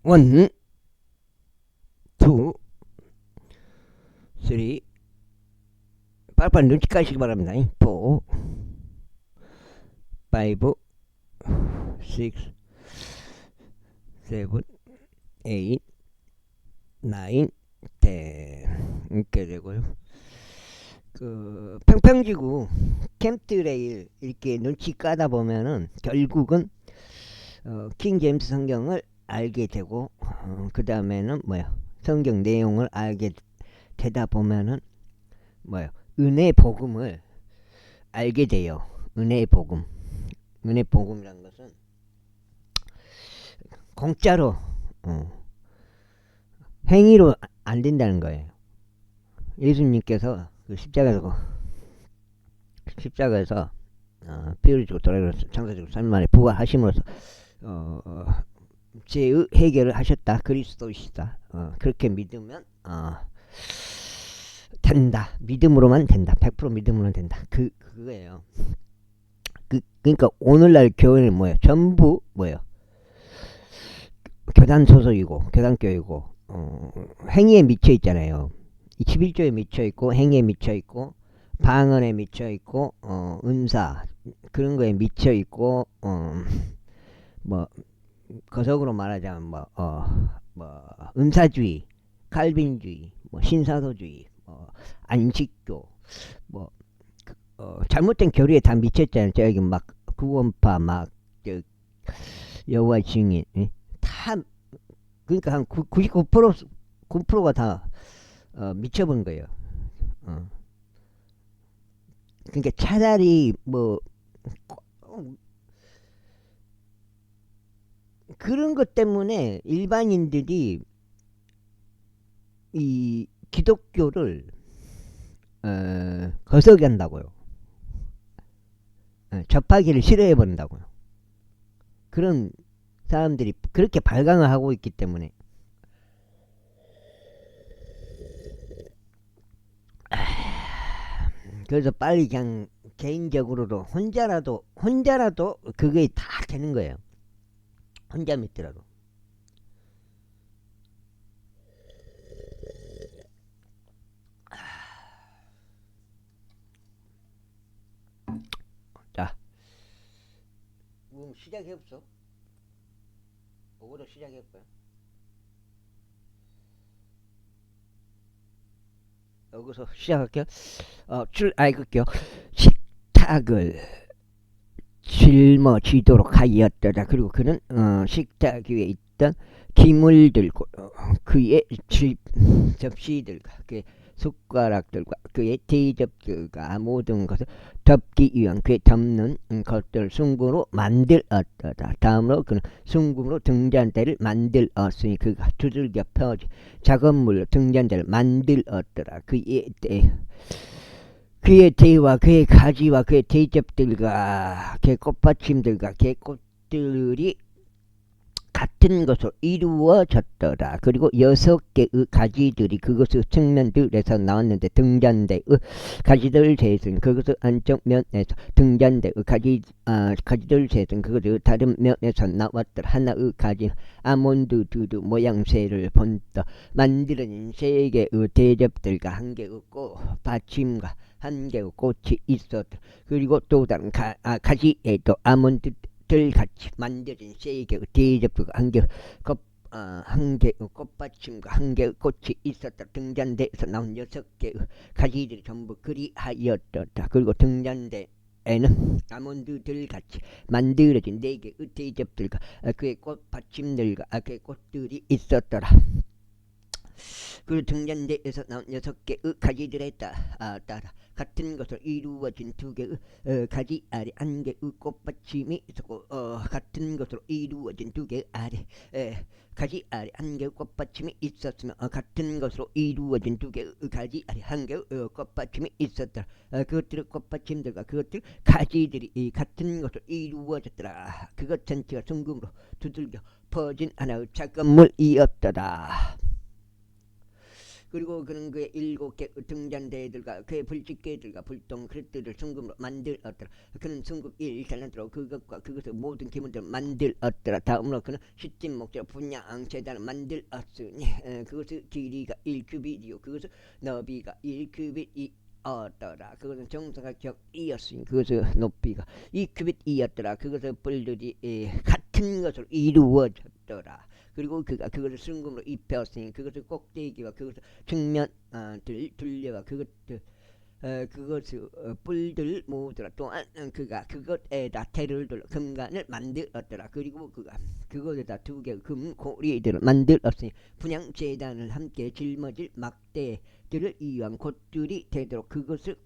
원, 투, 쓰리. 빨리빨리 눈치 까시기 바랍니다. 포, 파이브, 식스, 세븐, 에잇, 나인, 텐. 이렇게 되고요. 그 평평지구 캠트레일 이렇게 눈치 까다 보면은 결국은 킹 제임스 성경을 알게 되고, 그 다음에는 뭐야, 성경 내용을 알게 되다 보면은 뭐야, 은혜 복음을 알게 돼요. 은혜 복음. 은혜 복음이란 것은 공짜로, 행위로 안 된다는 거예요. 예수님께서 그 십자가에서 피 흘리시고 돌아가셔서 창세적 3일 만에 부활하심으로써 어, 어, 죄의 해결을 하셨다. 그리스도이시다. 그렇게 믿으면 된다. 믿음으로만 된다. 100% 믿음으로만 된다. 그거예요. 그러니까 오늘날 교회는 뭐예요? 전부 뭐예요? 교단 소속이고 교단교회고, 행위에 미쳐 있잖아요. 21조에 미쳐 있고, 행위에 미쳐 있고, 방언에 미쳐 있고, 은사 그런 거에 미쳐 있고, 뭐 거석으로 말하자면 뭐 은사주의, 칼빈주의, 뭐 신사도주의, 안식교, 뭐 잘못된 교리에 다 미쳤잖아요. 저기 막 구원파, 막 여호와 증인, 다. 그러니까 한 9%가 다 미쳐본 거예요. 그러니까 차라리 뭐 그런 것 때문에 일반인들이 이 기독교를 거역한다고요. 접하기를 싫어해 버린다고요. 그런 사람들이 그렇게 발광을 하고 있기 때문에. 그래서 빨리 그냥 개인적으로도 혼자라도 그게 다 되는 거예요. 혼자 믿더라도. 자, 시작해봅시다. 오후로 시작해볼까요? 여기서 시작할게요. 읽을게요. 식탁을 짊어지도록 하였더라. 그리고 그는 식탁 위에 있던 기물 들고 그의 접시들과 그의 숟가락들과 그의 대접들과 모든 것을 덮기 위한 그의 덮는 것들 숭고로 만들었더라. 다음으로 그는 숭고로 등잔대를 만들었으니 그가 두들겨 펴지 작은 물로 등잔대를 만들었더라. 그의 대와 그의 가지와 그의 대접들과 그의 꽃받침들과 그의 꽃들이 같은 것으로 이루어졌더라. 그리고 6개의 가지들이 그것의 측면들에서 나왔는데 등잔대의 가지들 셋은 그것의 안쪽 면에서 등잔대의 가지들 셋은 그것의 다른 면에서 나왔더라. 하나의 가지는 아몬드 두두 모양새를 본떠 만들어진 3개의 대접들과 1개의 꽃받침과 1개의 꽃이 있었다. 그리고 또 다른 가지에도 아몬드 같이 만들어진 3개의 대접과 1개의 꽃받침과 1개의 꽃이 있었다. 등잔대에서 나온 6개의 가지들이 전부 그리하였다. 그리고 등잔대에는 아몬드들 같이 만들어진 4개의 대접들과 그의 꽃받침들과 그의 꽃들이 있었더라. 그 등잔대에서 나온 6개의 가지들에 따라 같은 것으로 이루어진 2개의 가지 아래 1개의 꽃받침이 있었고, 같은 것으로 이루어진 2개의 가지 아래 1개의 꽃받침이 있었으며, 같은 것으로 이루어진 2개의 가지 아래 1개의 꽃받침이 있었더라. 그것들의 꽃받침들과 그것들 가지들이 같은 것으로 이루어졌더라. 그것 전체가 숭금으로 두들겨 퍼진 하나의 작은 물이었더라. 그리고 그런 그의 7개 등잔대들과 그의 불집게들과 불똥 그릇들을 순금으로 만들었더라. 그는 순금 1달란트로 그것과 그것의 모든 기물들을 만들었더라. 다음으로 그는 시tim 목재로 분양 제단을 만들었으니 그것의 길이가 1규빗이요 그것의 너비가 1규빗이 얻더라. 그것은 정사각형이었으니 그것의 높이가 2규빗이었더라. 그것의 뿔들이 같은 것으로 이루어졌더라. 그리고 그가 그것을 순금으로 입혔으니 그것의 꼭대기와 그것의 측면들 둘레와 그것들 그것의 뿔들 모두라. 또한 그가 그것에다 테를 둘러 금관을 만들었더라. 그리고 그가 그것에다 2개의 금 고리들을 만들었으니 분향 제단을 함께 짊어질 막대들을 이유한 곳들이 되도록 그것을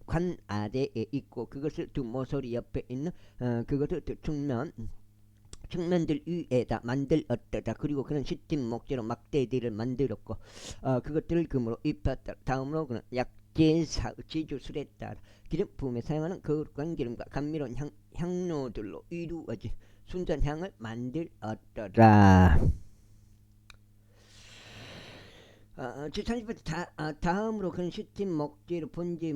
관 아래에 있고 그것을 두 모서리 옆에 있는 그것을 측면들 위에다 만들었다. 그리고 그는 시tim 목재로 막대들을 만들었고 그것들을 금으로 입혔다. 다음으로 그는 약재사 제주술에 따라 기름 부음에 사용하는 거룩한 기름과 감미로운 향료들로 이루어진 순전향을 만들었더라. 제30번 다음으로 그는 시tim 목재로 번제물로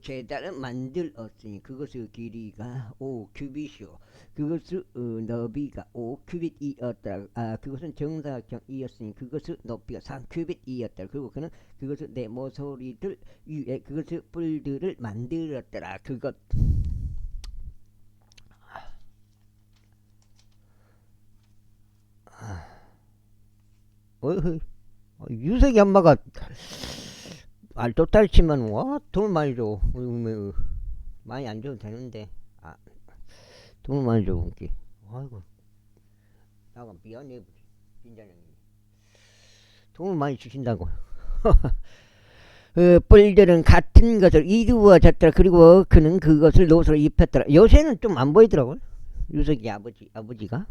제단을 만들었으니 그것의 길이가 5규빗이요 그것의 너비가 5규빗이었더라. 그것은 정사각형이었으니 그것의 높이가 3규빗이었더라. 그리고 그는 그것의 네 모서리들 위에 그것의 뿔들을 만들었더라. 그것 유석이 엄마가 알도 딸치면 와 돈 많이 줘. 많이 안 줘도 되는데 돈 많이 줘. 아이고 나가 미안해 빈자령이 돈을 많이 주신다고. 뿔들은 같은 것을 이루어졌더라. 그리고 그는 그것을 노소로 입혔더라. 요새는 좀 안 보이더라고요. 유석이 아버지가.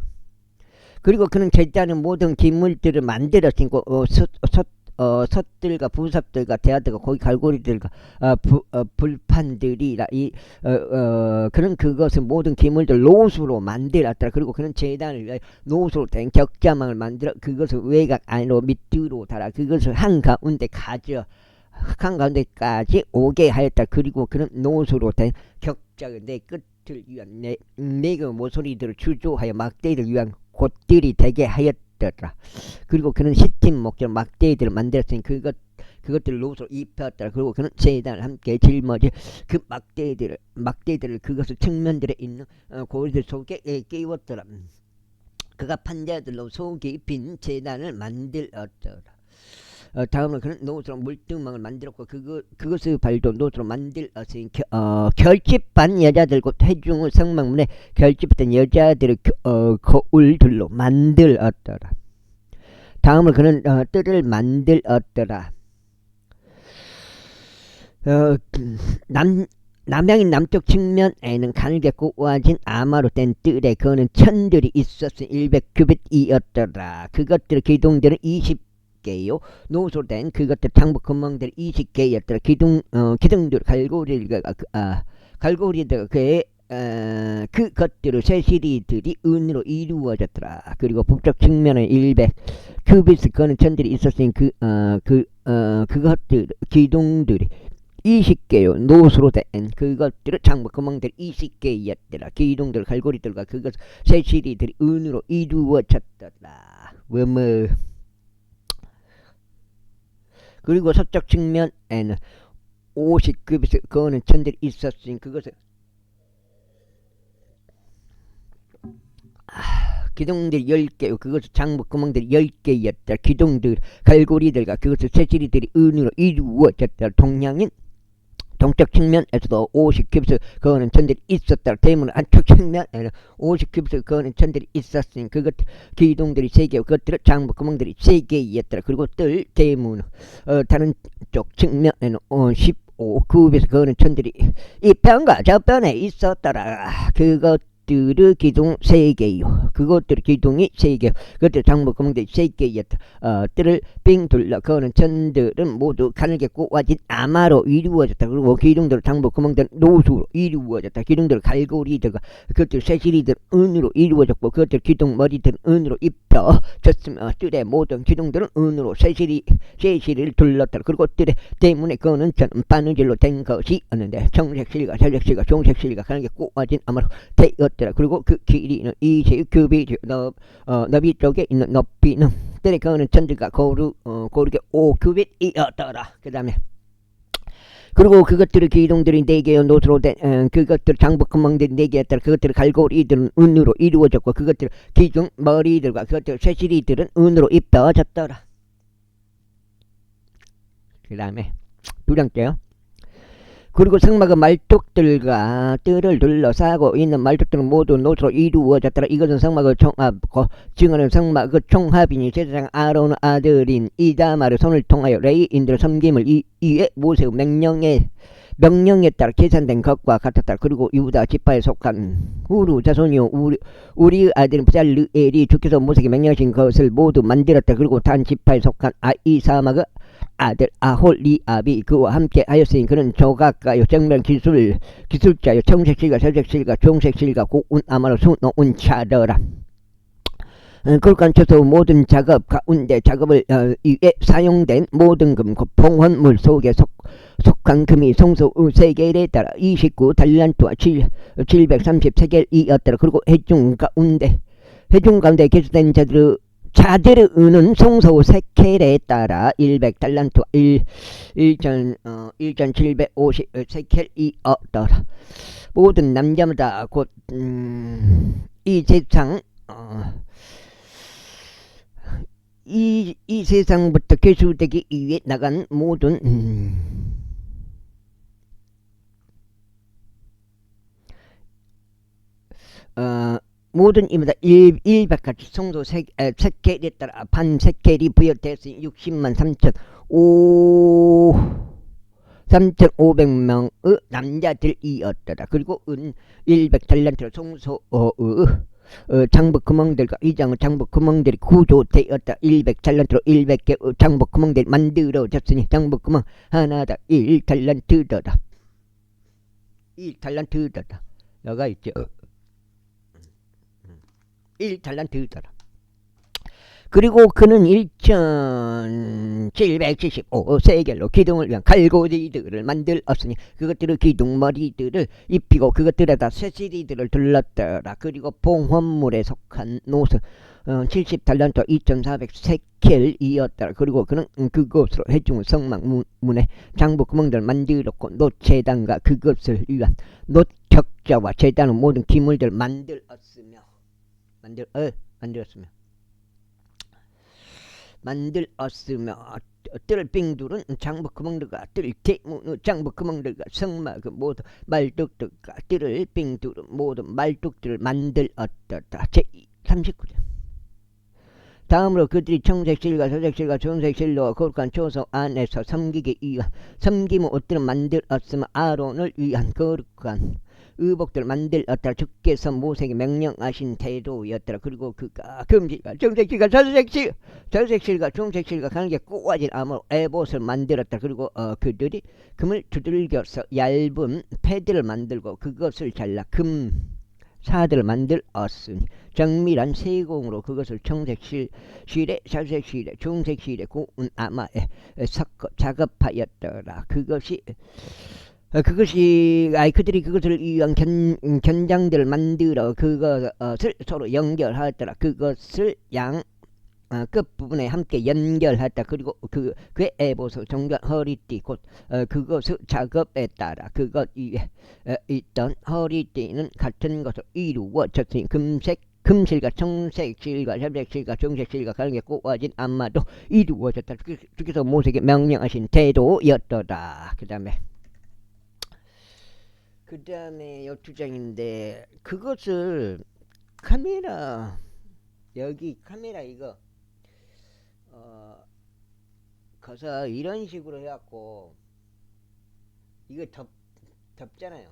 그리고 그는 제단의 모든 기물들을 만들었으니 솥들과 부삽들과 대야들과 고기 갈고리들과 불판들이라 그는 그것을 모든 기물들 노수로 만들었더라. 그리고 그는 제단을 위하여 노수로 된 격자망을 만들어 그것을 외곽 안으로 밑으로 달아 그것을 한가운데까지 오게 하였다. 그리고 그는 노수로 된 격자의 네 끝을 위한 네 개 모서리들을 주조하여 막대를 위한 곳들이 되게 하였더라. 그리고 그는 시tim 목재로 막대들을 만들었으니 그것들을 노소로 입혔더라. 그리고 그는 제단을 함께 짊어질 그 막대들을 그것을 측면들에 있는 고리들 속에 끼웠더라. 그가 판자들로 속에 입힌 제단을 만들었더라. 다음으로 그는 노소로 물등망을 만들었고 그것의 발도 노소로 만들었으니 결집한 여자들 곧 회중의 성막문에 결집된 여자들의 거울들로 만들었더라. 다음으로 그는 뜰을 만들었더라. 남향인 남쪽 측면에는 가늘게 꼬아진 아마로 된 뜰에 그는 천들이 있었으니 100규빗이었더라. 그것들의 기둥들은 20개요 노소로 된 그것들 장부 금망들 20개였더라. 기둥들 갈고리들 그것들의 세시리들이 은으로 이루어졌더라. 그리고 북쪽 측면에 100규빗 그는 천들이 있었으니 그것들 기둥들이 20개요 노수로 된 그것들을 장부 금망들 20개였더라. 기둥들 갈고리들과 그것 세시리들이 은으로 이루어졌더라. 그리고 서쪽 측면에는 50규빗 그거는 천들이 있었으니 그것을 기둥들이 10개요 그것을 장부 구멍들이 10개였다. 기둥들 갈고리들과 그것을 세시리들이 은으로 이루어졌다. 동쪽 측면에서도 50규빗 그거는 천들이 있었다. 대문 안쪽 측면에는 50규빗 그거는 천들이 있었으니 그것 기둥들이 3개 그것들은 장부 구멍들이 3개였더라. 그리고 뜰 대문 다른 쪽 측면에는 15규빗 그거는 천들이 이 편과 저 편에 있었더라. 그것들의 기둥 3개요 그것들의 기둥이 3개, 그것들 장부 구멍들이 3개였다. 뜰을 빙 둘러 그거는 천들은 모두 가늘게 꼬아진 아마로 이루어졌다. 그리고 기둥들 장부 구멍들은 노수로 이루어졌다. 기둥들 갈고리들과 그것들 새시리들 은으로 이루어졌고 그것들 기둥 머리들은 은으로 입혀졌으며 뜰의 모든 기둥들은 은으로 새시리를 둘렀다. 그리고 뜰의 때문에 그거는 바느질로 된 것이 었는데 청색실과 살색실과 종색실과 가늘게 꼬아진 아마로 되었더라. 그리고 그 길이는 20규빗, 너비 쪽에 있는 높이는 뜰의 그거는 천들과 고르게 5규빗이었더라. 그 다음에 그리고 그것들의 기둥들이 4개의 노트로 된 그것들 장부 구멍들이 4개였더라. 그것들의 갈고리들은 은으로 이루어졌고 그것들 기둥 머리들과 그것들 새시리들은 은으로 입혀졌더라. 그 다음에 두 번째요. 그리고 성막의 말뚝들과 뜰을 둘러싸고 있는 말뚝들은 모두 노트로 이루어졌더라. 이것은 성막의 총합이고 증언은 성막의 총합이니 제사장 아론의 아들인 이다말의 손을 통하여 레위인들의 섬김을 이에 모세의 명령에 따라 계산된 것과 같았다. 그리고 유다 지파에 속한 후루 자손이요 우리의 아들인 부잘르엘이 주께서 모세에게 명령하신 것을 모두 만들었다. 그리고 단 지파에 속한 아이사막의 아들 아홀리압이 그와 함께 하였으니 그는 조각가요 정면 기술자요 청색실과 살색실과 종색실과 고운 아마로 수놓은 자더라. 그걸간쳐서 모든 작업 가운데 작업을 위에 사용된 모든 금 봉헌물 속에 속한 금이 송소 세겔에 따라 29달란트와 730세겔이었더라. 그리고 해중 가운데 개수된 자들의 은은 송소 세켈에 따라 100달란트 1,750세켈이었더라. 모든 남자마다 곧 이 세상 이 세상부터 계수되기 위해 나간 모든 모든 이마다 100가지 송소 세켈에 따라 반 세켈이 부여되었으니 60만 3,500명의 남자들이었더라. 그리고 은 100달란트로 송소의 장부 구멍들과 이장의 장부 구멍들이 구조되었다. 100달란트로 100개의 장부 구멍들이 만들어졌으니 장부 구멍 하나다 1달란트더라. 1달란트더라. 여가 있죠. 1달란트더라. 그리고 그는 1,775세겔로 기둥을 위한 갈고리들을 만들었으니 그것들의 기둥머리들을 입히고 그것들에다 새시리들을 둘렀더라. 그리고 봉헌물에 속한 노스 70달란트 2,400세켈이었더라. 그리고 그는 그것으로 해중 성막 문에 장부 구멍들을 만들었고 놋제단과 그것을 위한 놋격자와 제단의 모든 기물들을 만들었으며 뜰 빙둘은 장부 구멍들과 뜰 대문의 장부 구멍들과 성막의 모든 말뚝들과 뜰을 빙둘은 모든 말뚝들을 만들었다. 제39절. 다음으로 그들이 청색실과 서색실과 jon색실로 거룩한 초소 안에서 섬기기 위한 섬김의 옷들을 만들었으며 아론을 위한 거룩한 의복들을 만들었더라. 주께서 모세에게 명령하신 대로였더라. 그리고 그가 금실과 정색실과 저색실과 종색실과 가늘게 꼬아진 암으로 에봇을 만들었다. 그리고 그들이 금을 두들겨서 얇은 패드를 만들고 그것을 잘라 금 사들을 만들었으니 정밀한 세공으로 그것을 청색실에 살색실에 종색실에 고운 아마에 섞어 작업하였더라. 그들이 그것을 위한 견장들을 만들어 그것을 서로 연결하였더라. 그것을 끝부분에 함께 연결했다. 그리고 그의 에봇의 정전 허리띠 곧 그것의 작업에 따라 그것 위에 있던 허리띠는 같은 것으로 이루어졌으니 금실과 청색실과 살색실과 종색실과 가늘게 꼬아진 암마도 이루어졌다. 주께서 모세에게 명령하신 대로였더라. 그 다음에 12장인데 그것을 여기 카메라 이거 가서 이런 식으로 해갖고 이거 덮잖아요.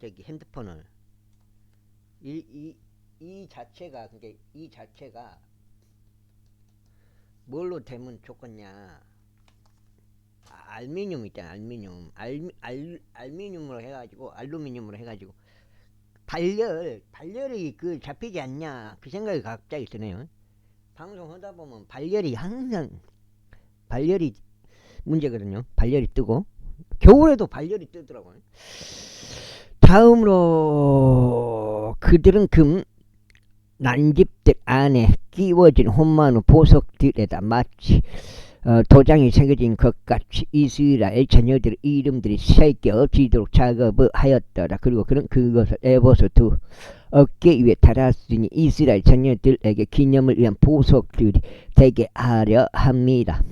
저기 핸드폰을 이 이 자체가 그게 이 자체가 뭘로 되면 좋겠냐? 알미늄 있잖아. 알미늄. 알미늄으로 해가지고 알루미늄으로 해가지고 발열이 그 잡히지 않냐 그 생각이 갑자기 드네요. 방송하다 보면 발열이 항상 발열이 문제거든요. 발열이 뜨고 겨울에도 발열이 뜨더라고요. 다음으로 그들은 금 난집들 안에 끼워진 혼마누 보석들에다 마치 도장이 새겨진 것 같이 이스라엘 자녀들의 이름들이 새겨지도록 작업을 하였더라. 그리고 그는 그것을 에버서 두 어깨 위에 달았으니 이스라엘 자녀들에게 기념을 위한 보석들이 되게 하려 합니다.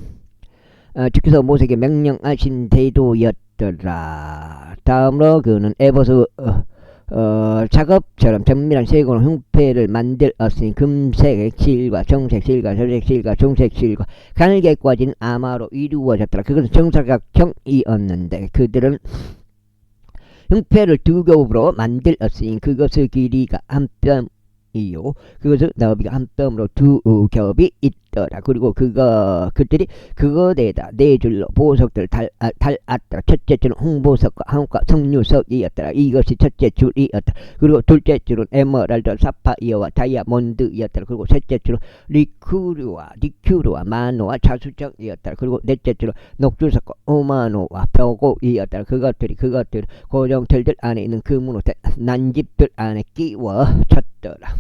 주께서 모세에게 명령하신 대도였더라. 다음으로 그는 에버서 작업처럼 정밀한 색으로 흉패를 만들었으니 금색 실과 정색 실과 저색 실과 종색 실과 가늘게 꽈진 아마로 이루어졌더라. 그것은 정사각형이었는데 그들은 흉패를 두 겹으로 만들었으니 그것의 길이가 한 뼘이요 그것의 너비가 한 뼘으로 두 겹이 있더라. 그리고 그들이 그것에다 네 줄로 보석들을 달았더라. 첫째 줄은 홍보석과 한옥과 석류석이었더라. 이것이 첫째 줄이었더라. 그리고 둘째 줄은 에메랄드, 사파이어와 다이아몬드였더라. 그리고 셋째 줄은 리큐르와 마노와 자수정이었더라. 그리고 넷째 줄은 녹주석과 오마노와 벼고이었더라. 그것들을 고정틀들 안에 있는 금으로 된 난집들 안에 끼워졌더라.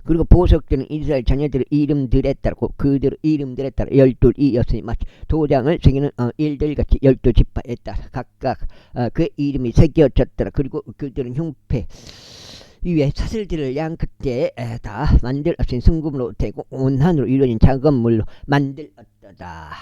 그리고 보석들은 이스라엘 자녀들의 이름들에 따라 그들의 이름들에 따라 12이었으니 마치 도장을 새기는 일들같이 12지파에 따라 각각 그 이름이 새겨졌더라. 그리고 그들은 흉패 위에 사슬들을 양 끝에 다 만들었으니 순금으로 되고 온한으로 이루어진 작업물로 만들었다.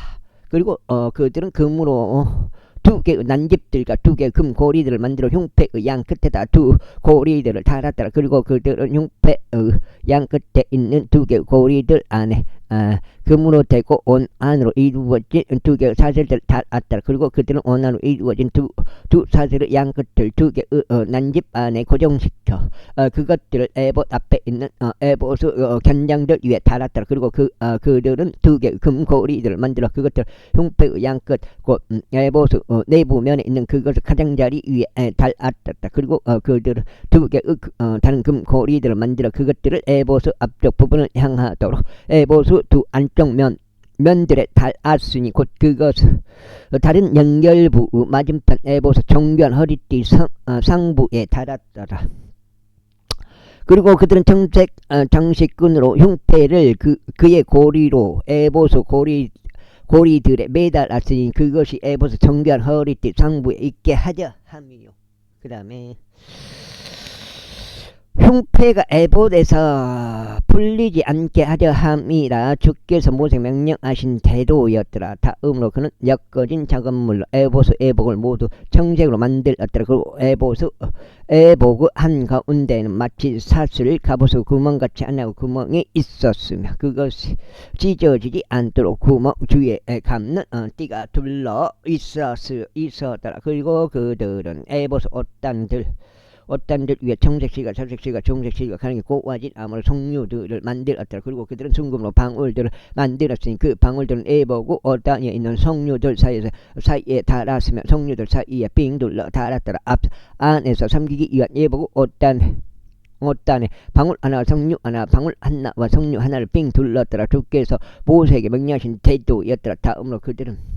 그리고 그들은 금으로 두 개의 난집들과 두 개의 금고리들을 만들어 흉패의 양 끝에다 두 고리들을 달았더라. 그리고 그들은 흉패의 양 끝에 있는 두 개의 고리들 안에 금으로 되고 온 안으로 이루어진 두 개의 사슬들을 달았더라. 그리고 그들은 온 안으로 이루어진 두 사슬의 양 끝을 두 개의 난집 안에 고정시켜 그것들을 에봇 앞에 있는 에봇의 견장들 위에 달았더라. 그리고 그들은 두 개의 금고리들을 만들어 그것들을 흉패의 양 끝 곧 에봇의 내부면에 있는 그것을 가장자리 위에 달았다. 그리고 그들은 두 개의 다른 금고리들을 만들어 그것들을 에봇의 앞쪽 부분을 향하도록 에봇의 두 안쪽 면들에 달았으니 곧 그것을 다른 연결부 맞은편 에봇의 정교한 허리띠 상부에 달았더라. 그리고 그들은 정색 장식끈으로 흉패를 그의 고리로 에봇의 고리들에 매달았으니 그것이 에봇의 정교한 허리띠 상부에 있게 하려 함이요. 그 다음에 흉패가 에봇에서 풀리지 않게 하려 함이라 주께서 모세에게 명령하신 대도였더라. 다음으로 그는 엮어진 작업물로 에봇의 에복을 모두 청색으로 만들었더라. 그리고 에복의 한가운데에는 마치 사슬 갑옷의 구멍같이 하나의 구멍이 있었으며 그것이 찢어지지 않도록 구멍 주위에 감는 띠가 둘러 있었더라. 그리고 그들은 에봇의 옷단들 위에 청색실과 자색실과 종색실과 가능히 고와진 암으로 석류들을 만들었더라. 그리고 그들은 순금으로 방울들을 만들었으니 그 방울들은 에보고 옷단에 있는 석류들 사이에 달았으며 석류들 사이에 빙 둘러 달았더라. 안에서 삼기기 위한 에보고 옷단에 방울 하나와 석류 하나 방울 하나와 석류 하나를 빙 둘렀더라. 주께서 모세에게 명령하신 대도였더라. 다음으로 그들은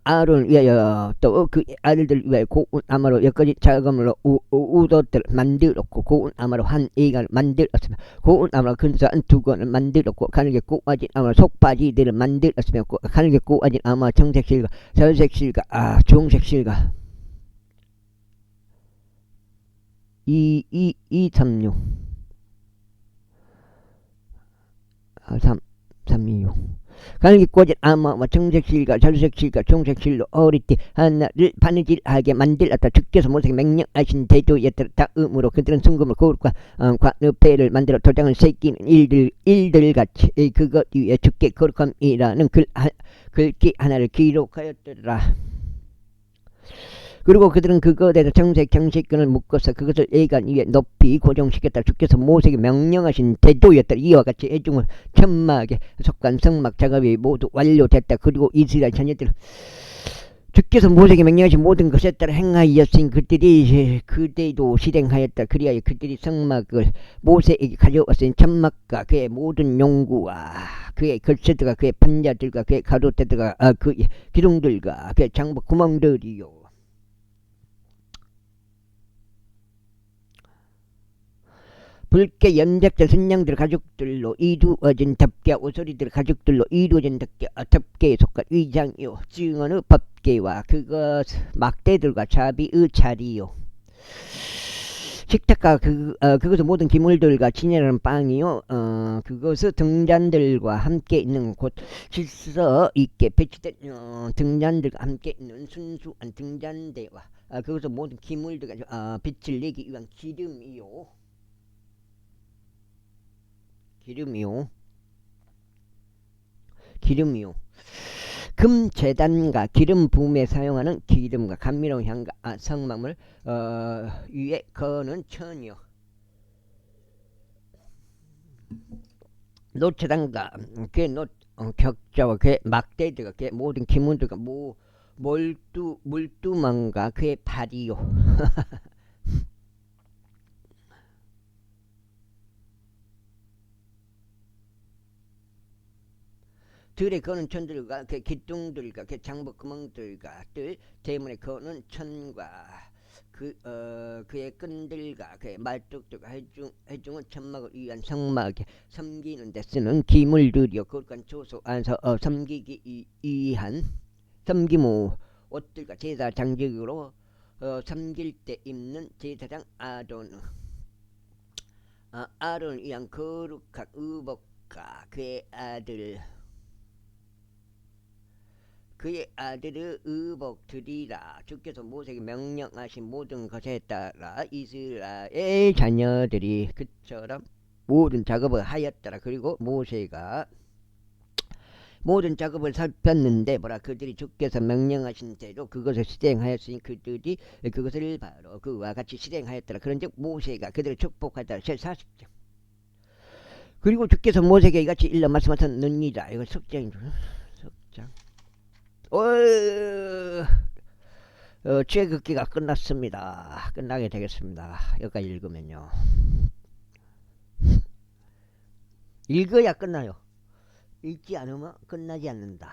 아론을 위하여 또 그 아들들 위하여 고운 아마로 여기까지 작업물로 우도들을 만들었고 고운 아마로 한 이간을 만들었으며 고운 아마로 근사한 두 건을 만들었고 가늘게 꼬아진 아마로 속바지들을 만들었으며 가늘게 꼬아진 아마 정색실과 저색실과 종색실과 236 326 가늘게 꼬아진 아마와 정색실과 절색실과 종색실로 어리띠 하나를 바느질하게 만들었다. 주께서 모세에게 명령하신 대도였더라. 다음으로 그들은 순금으로 거울과 관읍배를 만들어 도장을 새기는 일들같이 그것 위에 주께 거룩함이라는 글귀 하나를 기록하였더라. 그리고 그들은 그것에서 정색 장식근을 묶어서 그것을 예간 위에 높이 고정시켰다. 주께서 모세에게 명령하신 대도였다. 이와 같이 애중을 천막에 속한 성막 작업이 모두 완료됐다. 그리고 이스라엘 자녀들은 주께서 모세에게 명령하신 모든 것에 따라 행하였으니 그들도 실행하였다. 그리하여 그들이 성막을 모세에게 가져왔으니 천막과 그의 모든 용구와 그의 걸쇠들과 그의 판자들과 그의 가로대들과 그의 기둥들과 그의 장복 구멍들이요. 붉게 연작된 순양들 가죽들로 이루어진 덮개 오소리들 가죽들로 이루어진 덮개에 속한 위장이요. 증언의 법궤와 그것 막대들과 자비의 자리요. 식탁과 그것의 모든 기물들과 진열하는 빵이요. 그것의 등잔들과 함께 있는 곳 질서 있게 배치된 등잔들과 함께 있는 순수한 등잔대와 그것의 모든 기물들과 빛을 내기 위한 기름이요. 금 제단과 기름 부음에 사용하는 기름과 감미로운 향과 성막물 위에 거는 천이요. 노제단과 그의 격자와 그의 막대들과 그의 모든 기문들과 물두멍과 그의 발이요. 들에 거는 천들과 그 기둥들과 그 장복 구멍들과 뜰 대문에 거는 천과 그의 끈들과 그의 말뚝들과 해중은 천막을 위한 성막에 섬기는 데 쓰는 기물들이요. 그간 조소 안서 섬기기 위한 섬기무 옷들과 제사 장식으로 섬길 때 입는 제사장 아론을 위한 거룩한 의복과 그의 아들의 의복들이라. 주께서 모세에게 명령하신 모든 것에 따라 이스라엘 자녀들이 그처럼 모든 작업을 하였더라. 그리고 모세가 모든 작업을 살폈는데 그들이 주께서 명령하신 대로 그것을 실행하였으니 그들이 그것을 바로 그와 같이 실행하였더라. 그런즉 모세가 그들을 축복하더라. 제 40장. 그리고 주께서 모세에게 이같이 일러 말씀하셨느니라. 이거 석장. 최극기가 끝났습니다. 끝나게 되겠습니다. 여기까지 읽으면요. 읽어야 끝나요. 읽지 않으면 끝나지 않는다.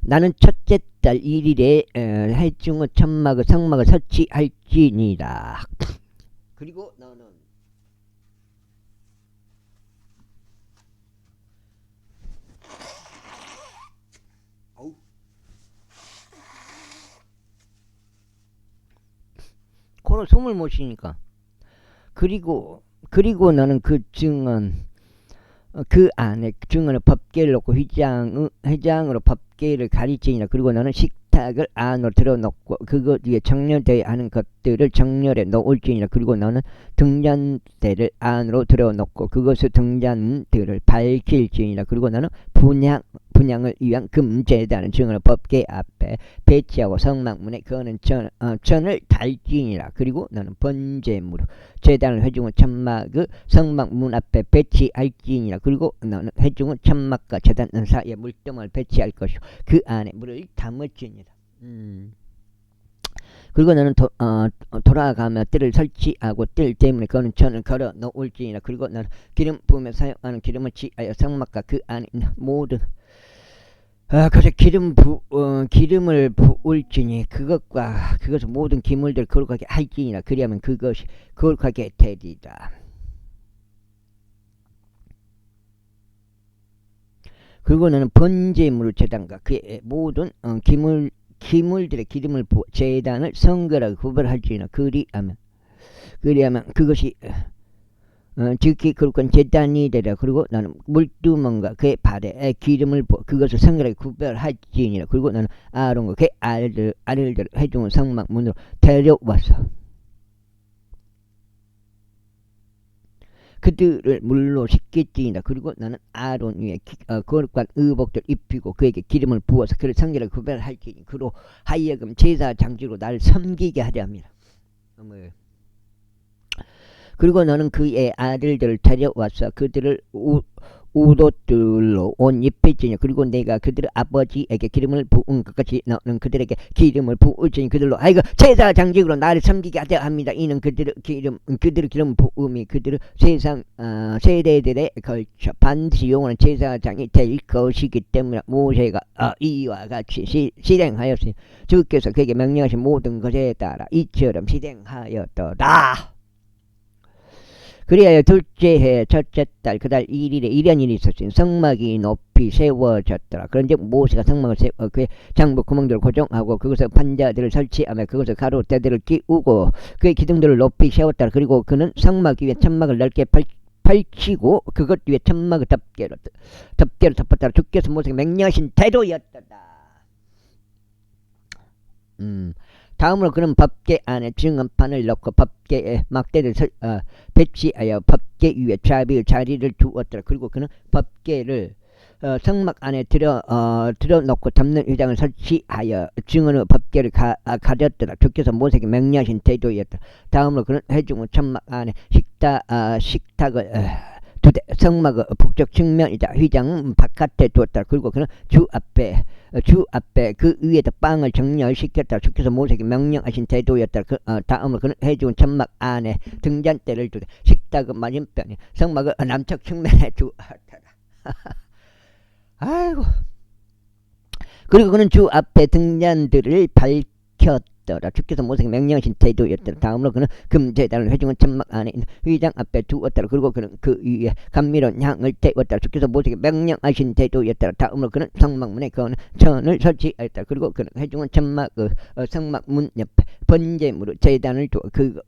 나는 첫째 달 1일에 해중의 천막의 성막을 설치할지니라. 그리고 너는 코로 숨을 못 쉬니까. 그리고 너는 그 증언 그 안에 증언의 법궤를 놓고 회장으로 법궤를 가리치니라. 그리고 너는 식탁을 안으로 들어놓고 그것 위에 정렬되어야 하는 것들을 정렬해 놓을지니라. 그리고 너는 등잔대를 안으로 들어놓고 그것의 등잔들을 밝힐지니라. 그리고 너는 분향을 위한 금제단은 증언의 법궤 앞에 배치하고 성막문에 그는 천을 달지니라. 그리고 너는 번제물로 제단을 회중은 천막의 성막문 앞에 배치할지니라. 그리고 너는 회중은 천막과 제단 사이에 물동을 배치할 것이요 그 안에 물을 담을지니라. 그리고 너는 돌아가며 뜰을 설치하고 뜰 때문에 그는 천을 걸어 놓을지니라. 그리고 너는 기름 부음에 사용하는 기름을 취하여 성막과 그 안에 있는 모든 그래서 기름을 부을지니 그것은 모든 기물들 거룩하게 할지니라. 그리하면 그것이 거룩하게 되리라. 그리고 너는 번제물을 제단과 그의 모든 기물들의 기름을 부어 제단을 성결하게 구별할지니라. 그리하면 그것이 즉히 거룩한 제단이 되라. 그리고 나는 물두멍과 그의 발에 기름을 부어 그것을 성결하게 구별할지니라. 그리고 나는 아론과 그의 아들들을 회중의 성막 문으로 데려와서 그들을 물로 씻겠지이다. 그리고 나는 아론 위에 거룩한 의복들 입히고 그에게 기름을 부어서 그를 성결하게 구별할지니 그로 하여금 제사 장지로 나를 섬기게 하려 함이라. 그리고 너는 그의 아들들을 데려와서 그들을 우도들로 옷 입힐지니 그리고 내가 그들의 아버지에게 기름을 부은 것 같이 너는 그들에게 기름을 부을지니 그들로 아이고 제사 장직으로 나를 섬기게 하려 합니다. 이는 그들의 기름 부음이 그들의 세상 세대들에 걸쳐 반드시 용하는 제사장이 될 것이기 때문에 모세가 이와 같이 실행하였으니 주께서 그에게 명령하신 모든 것에 따라 이처럼 실행하였더라. 그리하여 둘째 해 첫째 달 그달 1일에 이련일이 있었으니 성막이 높이 세워졌더라. 그런즉 모세가 성막을 세워 그의 장부 구멍들을 고정하고 그것에 판자들을 설치하며 그것에 가로대들을 끼우고 그의 기둥들을 높이 세웠더라. 그리고 그는 성막 위에 천막을 넓게 펼치고 그것 위에 천막을 덮개로 덮었더라. 주께서 모세에게 명령하신 대로였더라. 다음으로 그는 법궤 안에 증언판을 넣고 법궤에 막대를 배치하여 법궤 위에 자비의 자리를 두었더라. 그리고 그는 법궤를 성막 안에 들어놓고 덮는 의장을 설치하여 증언의 법궤를 가졌더라. 주께서 모세에게 명령하신 태도였더라. 다음으로 그는 회중의 천막 안에 식탁을 두대 성막의 북쪽 측면이다. 휘장 바깥에 두었다. 그리고 그는 주 앞에 그 위에다 빵을 정렬시켰다. 주께서 모세에게 명령하신 태도였다. 다음으로 그는 해준 천막 안에 등잔대를 두되 식탁의 맞은편에 성막의 남쪽 측면에 두었다. 아이고. 그리고 그는 주 앞에 등잔들을 밝혔다. 주께서 모세에게 명령하신 태도였더라. 다음으로 그는 금제단을 회중한 천막 안에 있는 휘장 앞에 두었더라. 그리고 그는 그 위에 감미로운 향을 태웠더라. 주께서 모세에게 명령하신 태도였더라. 다음으로 그는 성막문에 거는 천을 설치하였더라. 그리고 그는 회중한 천막의 성막문 옆에 번제물로 제단을 두어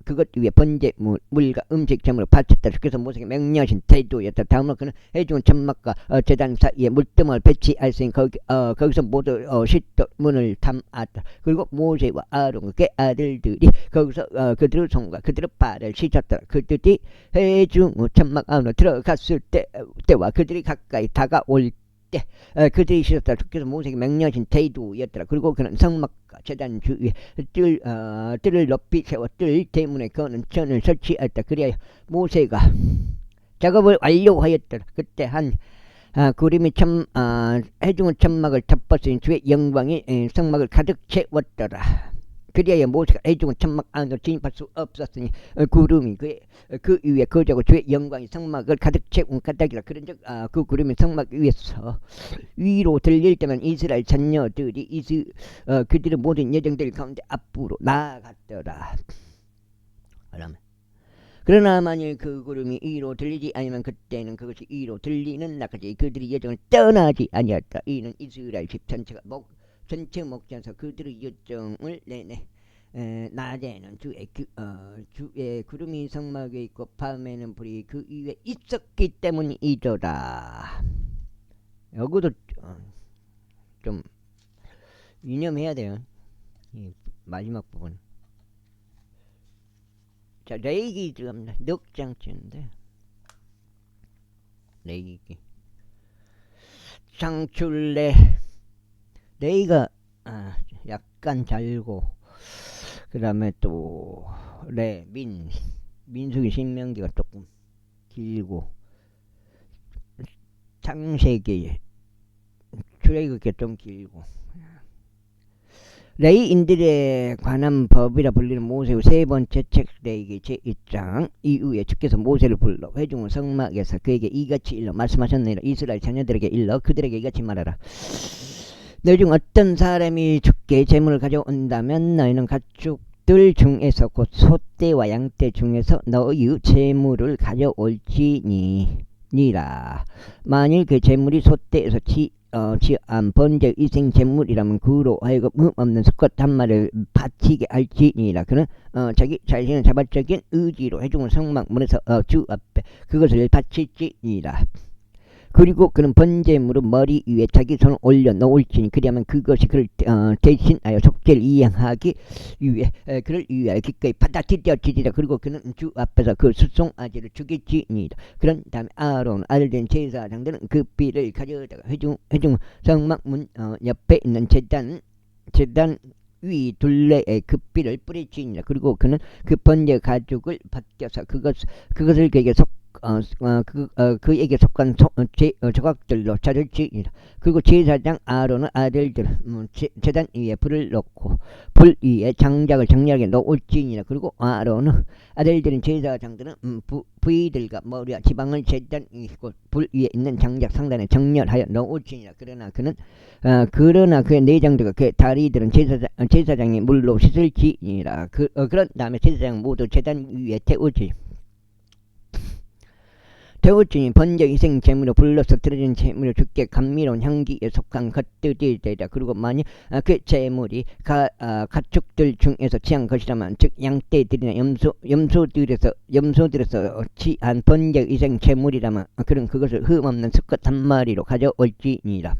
그것 위에 번제물과 음식점으로 바쳤다. 주께서 모세에게 명령하신 태도였더라. 다음으로 그는 회중한 천막과 제단 사이에 물두멍을 배치하였으니 거기서 모두 싯돌문을 담았다. 그리고 모세와 아론 그의 아들들이 거기서 그들의 손과 그들의 발을 씻었더라. 그들이 회중 천막 안으로 들어갔을 때와 그들이 가까이 다가올 때 그들이 씻었더라. 주께서 모세에게 명령하신 태도였더라. 그리고 그는 성막과 제단 주위에 뜰을 높이 세워 뜰 대문에 거는 천을 설치했다. 그리하여 모세가 작업을 완료하였더라. 그때 구름이 해중의 천막을 덮었으니 주의 영광이 성막을 가득 채웠더라. 그리하여 모세가 해중의 천막 안으로 진입할 수 없었으니 구름이 그 위에 거주하고 주의 영광이 성막을 가득 채운 까닭이라. 그런즉 그 구름이 성막 위로 들릴 때면 이스라엘 자녀들이 그들의 모든 예정들 가운데 앞으로 나아갔더라. 그러나 만일 그 구름이 위로 들리지 아니면 그때는 그것이 위로 들리는 날까지 그들이 예정을 떠나지 아니었다. 이는 이스라엘 집 전체가 전체 목전에서 그들의 예정을 내내 낮에는 주의 구름이 성막에 있고 밤에는 불이 그 위에 있었기 때문이더라. 여기도 좀 유념해야 돼요. 이 마지막 부분. 자, 레이기 들어갑니다. 넉 장째인데 레이기 창출레 레이가 약간 잘고 그 다음에 또 민수기 신명기가 조금 길고 창세기 출애굽기가 좀 길고 레이인들에 관한 법이라 불리는 모세의 세 번째 책 레이기 제1장 이후에 주께서 모세를 불러 회중의 성막에서 그에게 이같이 일러 말씀하셨느니라. 이스라엘 자녀들에게 일러 그들에게 이같이 말하라. 너희 중 어떤 사람이 주께 제물을 가져온다면 너희는 가축들 중에서 곧 소떼와 양떼 중에서 너희 제물을 가져올지니라. 만일 그 제물이 소떼에서 취한 번제 위생 제물이라면 그로 하여금 없는 수컷 한 마리를 바치게 할지니라. 그는 자기 자신의 자발적인 의지로 회중의 성막 문에서 주 앞에 그것을 바칠지니라. 그리고 그는 번제물로 머리 위에 자기 손을 올려 놓을지니 그리하면 그것이 그를 대신하여 속죄를 이행하기 위해 그를 위하여 기꺼이 받아들여지리라. 그리고 그는 주 앞에서 그 수송아지를 죽일지니라. 그런 다음에 아론 아들 된 제사장들은 그 피를 가져다가 회중 성막문 옆에 있는 제단 위 둘레에 그 피를 뿌리지니라. 그리고 그는 그 번제 가죽을 벗겨서 그것을 그에게 그에게 속한 조각들로 자를지니라. 그리고 제사장 아론의 아들들 제단 위에 불을 놓고 불 위에 장작을 정렬하게 놓을지니라. 그리고 아론의 아들들은 제사장들은 부위들과 머리와 지방을 제단 불 위에 있는 장작 상단에 정렬하여 놓을지니라. 그러나 그의 내장들과 그의 다리들은 제사장이 물로 씻을지니라. 그런 다음에 제사장 모두 제단 위에 태우지니 번제 희생 제물로 불러서 드려진 제물로 주께 감미로운 향기에 속한 것들이 되리라. 그리고 만일 그 제물이 가축들 중에서 취한 것이라면 즉 양떼들이나 염소들에서 취한 번제 희생 제물이라면 그는 그것을 흠없는 수컷 한 마리로 가져올지니라.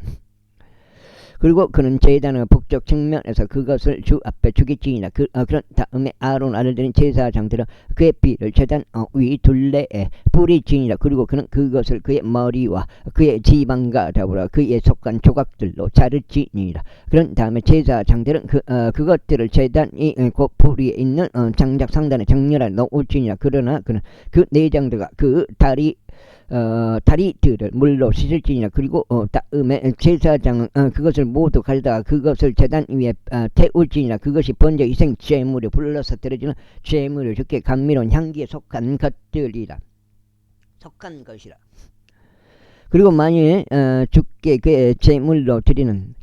그리고 그는 제단의 북쪽 측면에서 그것을 주 앞에 죽일지니라. 그런 다음에 아론 아들들인 제사장들은 그의 피를 제단 위 둘레에 뿌리지니라. 그리고 그는 그것을 그의 머리와 그의 지방과 더불어 그의 속한 조각들로 자르지니라. 그런 다음에 제사장들은 그것들을 제단이 불 위에 있는 장작 상단에 정렬하여 놓을지니라. 그러나 그는 그 내장들과 그 다리들을 물로 씻을지니라. 그리고 다음에 제사장은 그것을 모두 가져다가 그것을 제단 위에 태울지니라. 그것이 번제 희생 제물을 불러서 드려지는 제물을 주께 감미로운 향기에 속한 것이라. 그리고 만일 주께 그의 제물로 드리는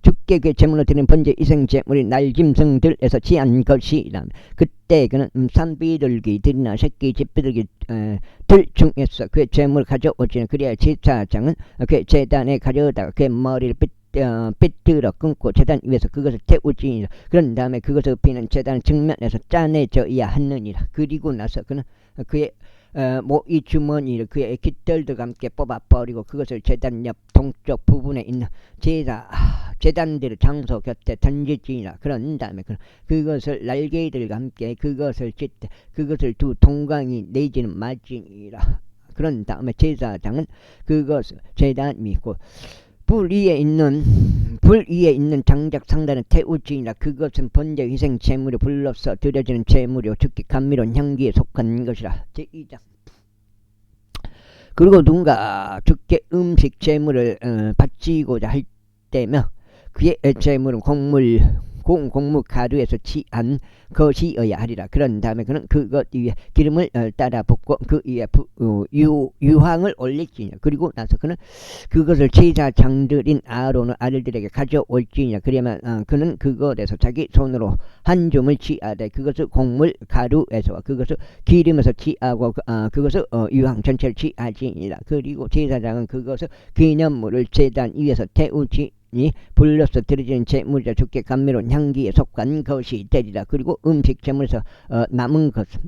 번제 희생 제물이 날짐승들에서 취한 것이라면 그때 그는 산비둘기들이나 새끼 집비둘기 들 중에서 그의 제물을 가져오지는 그래야 제사장은 그의 제단에 가져다가 그의 머리를 삐뚤어 끊고 제단 위에서 그것을 태우지니라. 그런 다음에 그것을 피는 제단 측면에서 짜내져야 하느니라. 그리고 나서 그는 그의 이 주머니를 그의 깃들들과 함께 뽑아버리고 그것을 제단 옆 동쪽 부분에 있는 제단들의 장소 곁에 던지지니라. 그런 다음에 그것을 날개들과 함께 그것을 찢되 그것을 두 동강이 내지는 맞지니라. 그런 다음에 제사장은 그것을 제단 위고 불 위에 있는 장작 상단에 태우지니라. 그것은 번제 희생 제물이 불러서 드려지는 제물이요 주께 감미로운 향기에 속한 것이라. 제2장. 그리고 누군가 주께 음식 제물을 바치고자 할 때면 그의 제물은 곡물 가루에서 취한 것이어야 하리라. 그런 다음에 그는 그것 위에 기름을 따라 붓고 그 위에 유황을 올릴지니라. 그리고 나서 그는 그것을 제사장들인 아론의 아들들에게 가져올지니라. 그러면 그는 그것에서 자기 손으로 한 줌을 취하되 그것을 곡물 가루에서 그것을 기름에서 취하고 그것을 유황 전체를 취하지니라. 그리고 제사장은 그것을 기념물을 제단 위에서 태우지 불러서 드려지는 제물이라 주께 감미로운 향기에 속한 것이 되리라. 그리고 음식 제물에서 남은 것은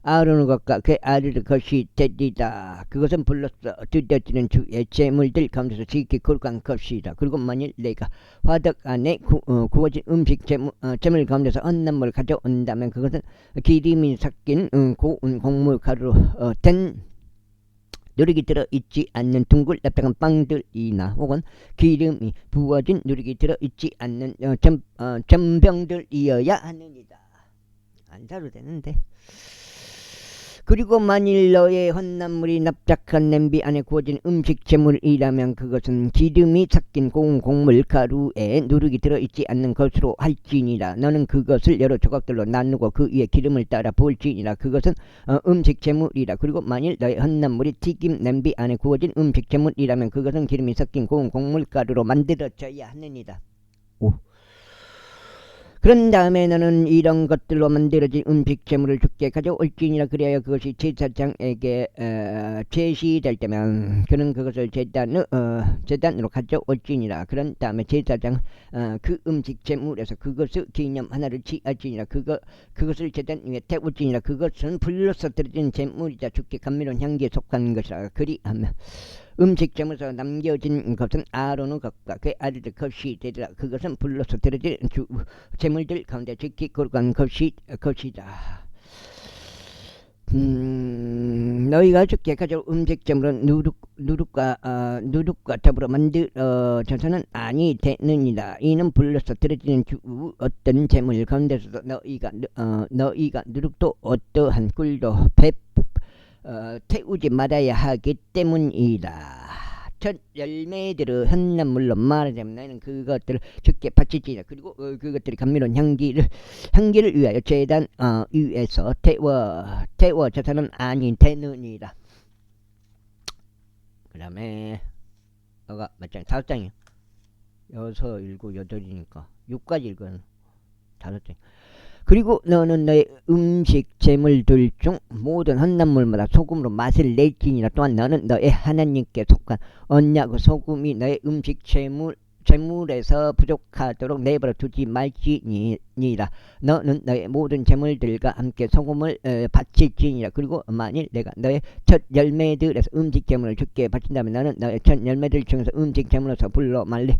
아론의 것과 그의 아들의 것이 되리라. 그것은 불러서 드려지는 주의 제물들 가운데서 지극히 거룩한 것이라. 그리고 만일 내가 화덕 안에 구워진 음식 제물 가운데서 언난물을 가져온다면 그것은 기름이 섞인 고운 곡물 가루로 된 누룩이 들어있지 않는 둥글 납작한 빵들이나 혹은 기름이 부어진 누룩이 들어있지 않는 전병들이어야 하느니라. 안 사도 되는데. 그리고 만일 너의 헌납물이 납작한 냄비 안에 구워진 음식 제물이라면 그것은 기름이 섞인 고운 곡물 가루에 누룩이 들어있지 않는 것으로 할지니라. 너는 그것을 여러 조각들로 나누고 그 위에 기름을 따라 부을지니라. 그것은 음식 제물이라. 그리고 만일 너의 헌납물이 튀김 냄비 안에 구워진 음식 제물이라면 그것은 기름이 섞인 고운 곡물 가루로 만들어져야 하느니라. 그런 다음에 너는 이런 것들로 만들어진 음식 제물을 주께 가져올지니라. 그래야 그것이 제사장에게 제시될 때면 그는 그것을 제단으로 가져올지니라. 그런 다음에 제사장 그 음식 제물에서 그것을 기념 하나를 취할지니라. 그것을 제단 위에 태울지니라. 그것은 불로서 드려진 제물이자 주께 감미로운 향기에 속한 것이라. 그리하면 음식 재물에서 남겨진 것은 아론의 것과 그의 아들들 것이 되리라. 그것은 불로서 드려질 주 재물들 가운데 지키 거룩한 것이다. 너희가 죽게 가져올 음식 재물은 누룩과 더불어 만들어져서는 아니 되느니라. 이는 불로서 드려지는 주 어떤 재물 가운데서도 너희가 누룩도 어떠한 꿀도 태우지 말아야 하기 때문이다. 첫 열매들을 현난물로 말하자면 너희는 그것들을 주께 바치지라. 그리고 그것들이 감미로운 향기를 위하여 제단 위에서 태워져서는 아니 되느니라. 그 다음에 너가 몇 장? 5장이야. 6, 7, 8이니까 6까지 읽어요. 5장. 그리고 너는 너의 음식 재물들 중 모든 헌난물마다 소금으로 맛을 낼지니라. 또한 너는 너의 하나님께 속한 언약 소금이 너의 음식 재물에서 부족하도록 내버려 두지 말지니라. 너는 너의 모든 재물들과 함께 소금을 바칠지니라. 그리고 만일 내가 너의 첫 열매들에서 음식 재물을 주께 바친다면 너는 너의 첫 열매들 중에서 음식 재물로서 불러 말린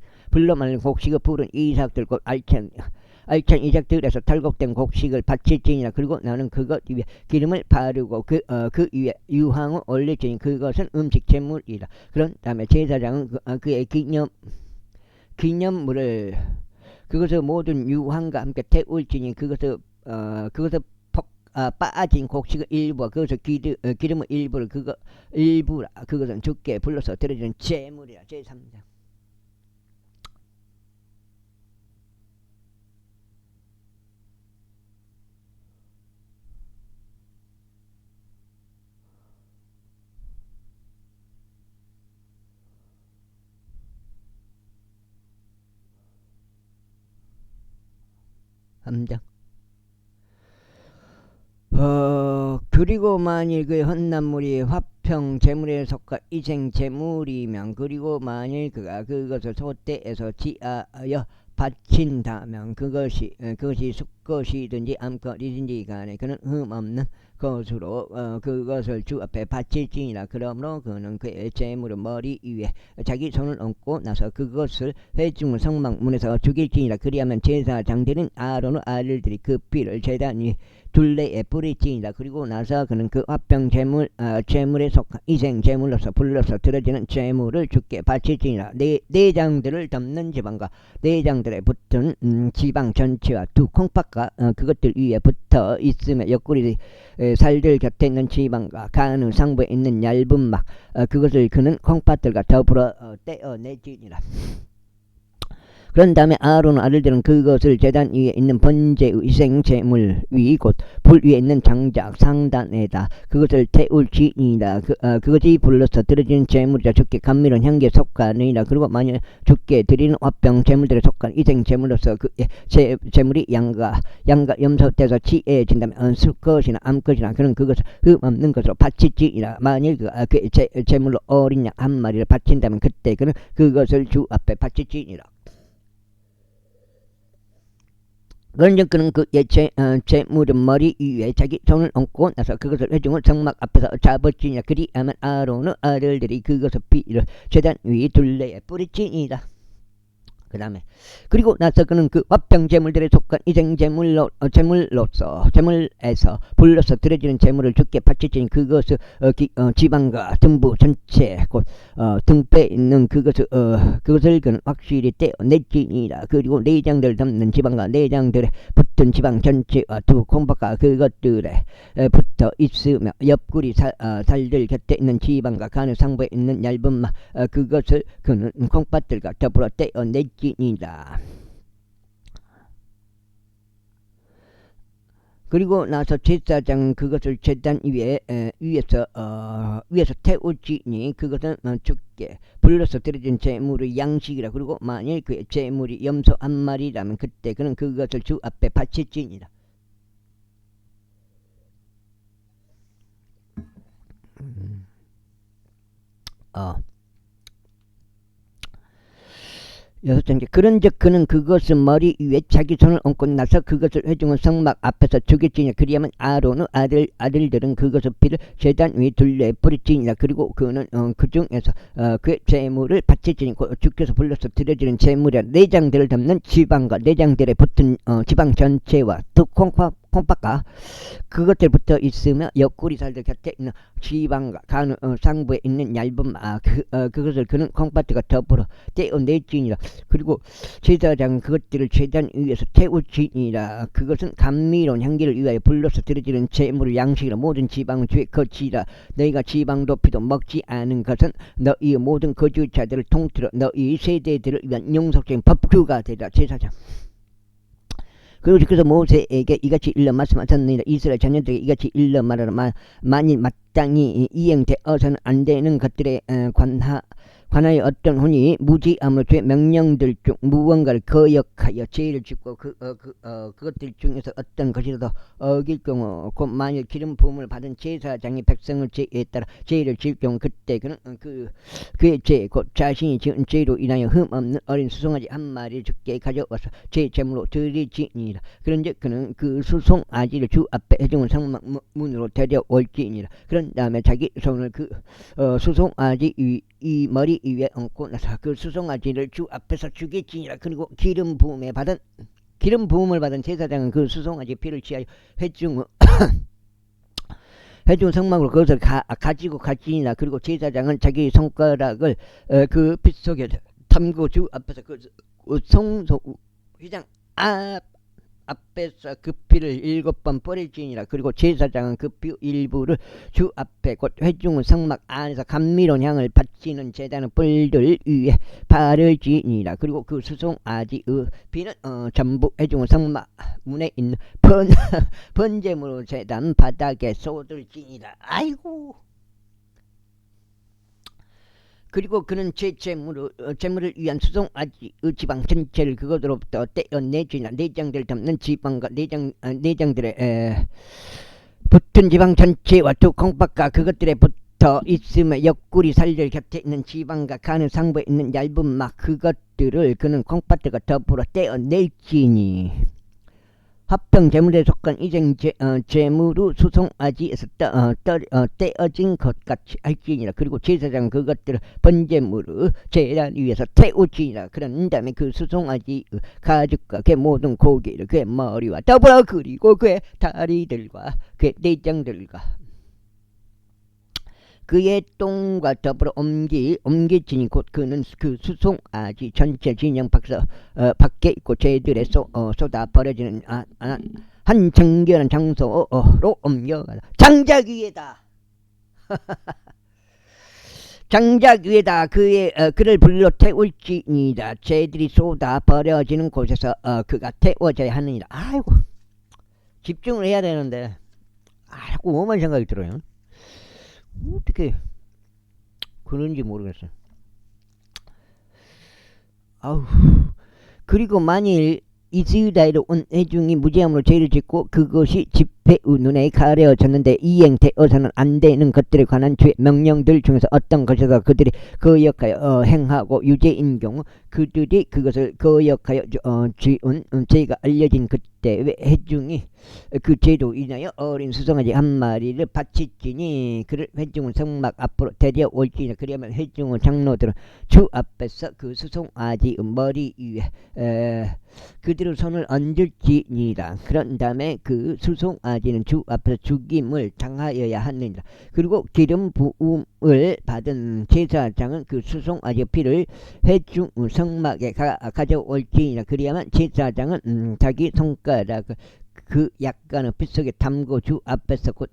곡식을 부른 이삭들 곧 알찬 이삭들에서 탈곡된 곡식을 바칠지니라. 그리고 너는 그것 위에 기름을 바르고 그 위에 유황을 올릴지니 그것은 음식 재물이라. 그런 다음에 제사장은 그의 기념물을 그것을 모든 유황과 함께 태울지니 그것을 빠진 곡식의 일부와 그것을 기름의 일부라. 그것은 주께 불러서 드려지는 재물이라. 제3장. 그리고 만일 그 헌난물이 화평 재물에 속하 이생 재물이면 그리고 만일 그가 그것을 소떼에서 지하여 바친다면 그것이 숫것이든지 암컷이든지 간에 그는 흠없는 것으로 그것을 주 앞에 바칠지니라. 그러므로 그는 그의 재물의 머리 위에 자기 손을 얹고 나서 그것을 회중의 성막문에서 죽일지니라. 그리하면 제사장들은 아론의 아들들이 그 피를 제단 위에 둘레에 뿌릴지니라. 그리고 나서 그는 그 화병 재물에 속한 이생 재물로서 불러서 드려지는 재물을 주께 바칠지니라. 내장들을 덮는 지방과 내장들에 붙은 지방 전체와 두 콩팥과 그것들 위에 붙어 있으며 옆구리 살들 곁에 있는 지방과 간의 상부에 있는 얇은 막 그것을 그는 콩팥들과 더불어 떼어내지니라. 그런 다음에 아론 아들들은 그것을 제단 위에 있는 번제의 희생제물 위 곧 불 위에 있는 장작 상단에다 그것을 태울지니라. 그것이 불로서 드려지는 제물이라. 주께 감미로운 향기에 속하느니라. 그리고 만일 주께 드리는 화병 제물들에 속한 희생제물로서 그 제물이 양과 염소떼서 치해진다면 수컷이나 암컷이나 그는 그것을 흠없는 것으로 바칠지니라. 만일 그 제물로 어린 양 한 마리를 바친다면 그때 그는 그것을 주 앞에 바칠지니라. 그런즉 그는 그 재물의 머리 위에 자기 손을 얹고 나서 그것을 회중의 성막 앞에서 잡을지니라. 그리하면 아론의 아들들이 그것의 피를 제단 위 둘레에 뿌릴지니라. 그 다음에 그리고 나서 그는 그 화병 제물들에 속한 이생 제물에서 불러서 드려지는 제물을 주께 바칠지니 그것을 지방과 등부 전체 곧 등뼈에 있는 그것을 그는 확실히 떼어낼지니라. 그리고 내장들 담는 지방과 내장들에 붙은 지방 전체와 두 콩팥과 그것들에 붙어 있으며 옆구리 살들 곁에 있는 지방과 간의 상부에 있는 얇은 막 그것을 그는 콩팥들과 더불어 떼어낼지니라. 그리고 나서 제사장은 그것을 제단 위에서 태울지니 그것은 주께 불러서 드려진 제물의 양식이라. 그리고 만일 그의 제물이 염소 한 마리라면 그때 그는 그것을 주 앞에 바칠지니라. 6번째 그런즉 그는 그것을 머리 위에 자기 손을 얹고 나서 그것을 회중의 성막 앞에서 죽였지니라. 그리하면 아론의 아들들은 그것을 피를 제단 위에 둘레에 뿌렸지니라. 그리고 그는 그 중에서 그 제물을 바치지니 주께서 불러서 드려지는 제물의 내장들을 담는 지방과 내장들에 붙은 지방 전체와 또 콩팥과 그것들 붙어 있으며 옆구리 살들 곁에 있는 지방과 간의 상부에 있는 얇은 그것을 그는 콩팥과 더불어 떼어내지니라. 그리고 제사장은 그것들을 제단 위에서 태우지니라. 그것은 감미로운 향기를 위하여 불러서 드려지는 제물을 양식이라. 모든 지방은 주에 거치라. 너희가 지방 높이도 먹지 않은 것은 너희의 모든 거주자들을 통틀어 너희 세대들을 위한 영속적인 법규가 되라. 제사장 그리고 주께서 모세에게 이같이 일러 말씀하셨느니라. 이스라엘 자녀들에게 이같이 일러 말하라. 만일 마땅히 이행되어서는 안 되는 것들에 관하여 어떤 혼이 무지함으로 주의 명령들 중 무언가를 거역하여 죄를 짓고 그것들 중에서 어떤 것이라도 어길 경우 곧 만일 기름 부음을 받은 제사장이 백성을 죄에 따라 죄를 지을 경우 그때 그는 그의 죄 곧 자신이 지은 죄로 인하여 흠 없는 어린 수송아지 한 마리를 주께 가져와서 죄 제물로 드리지니라. 그런즉 그는 그 수송아지를 주 앞에 회중의 성막 문으로 데려올지니라. 그런 다음에 자기 손을 그 수송아지 이 머리 위에 얹고 나서 그 수송아지를 주 앞에서 죽일지니라. 그리고 기름 부음을 받은 제사장은 그 수송아지 피를 취하여 회중 성막으로 그것을 가지고 갈지니라. 그리고 제사장은 자기 손가락을 그 피 속에 담고 주 앞에서 그 휘장 앞에서 그 피를 7번 뿌릴지니라. 그리고 제사장은 그 피 일부를 주 앞에 곧 회중의 성막 안에서 감미로운 향을 바치는 제단의 뿔들 위에 바를지니라. 그리고 그 수송아지의 피는 전부 회중의 성막 문에 있는 번제물로 제단 바닥에 쏟을지니라. 아이고. 그리고 그는 제물을 위한 수송아지의 지방 전체를 그것으로부터 떼어내지나. 내장들을 담는 지방과 내장들에 붙은 지방 전체와 두 콩팥과 그것들에 붙어 있으며 옆구리 살들 곁에 있는 지방과 간의 상부에 있는 얇은 막 그것들을 그는 콩팥들과 더불어 떼어낼지니. 합병 제물에 속한 이생 제물의 수송아지에서 떼어진 것 같이 할지니라. 그리고 제사장은 그것들을 번제물의 제단 위에서 태우지니라. 그런 다음에 그 수송아지의 가죽과 그 모든 고기를 그의 머리와 더불어 그리고 그의 다리들과 그의 내장들과 그의 똥과 더불어 옮기지니 곧 그는 그 수송아지 전체 진영 밖에 있고 죄들에 쏟아 버려지는 한 정결한 장소로 옮겨가라. 장작 위에다 장작 위에다 그를 불러 태울지니라. 죄들이 쏟아 버려지는 곳에서 그가 태워져야 하느니라. 아이고 집중을 해야 되는데 아이고 오만 생각이 들어요. 어떻게 그런지 모르겠어요. 아우. 그리고 만일 이스라엘의 온 회중이 무죄함으로 죄를 짓고 그것이 집회의 눈에 가려졌는데 이행되어서는 안 되는 것들에 관한 주의 명령들 중에서 어떤 것에서 그들이 거역하여 행하고 유죄인 경우 그들이 그것을 거역하여 지은 죄가 알려진 그때 회중이 그 죄로 인하여 어린 수송아지 한 마리를 바치지니 그를 회중의 성막 앞으로 데려올지니. 그러면 회중의 장로들은 주 앞에서 그 수송아지의 머리 위에 그들의 손을 얹을지니라. 그런 다음에 그 수송아지는 주 앞에서 죽임을 당하여야 하느니라. 그리고 기름 부음을 받은 제사장은 그 수송아지의 피를 회중 성막에 가져올지니라. 그리하면 제사장은 자기 손가락을 그 약간의 피 속에 담고 주 앞에서 곧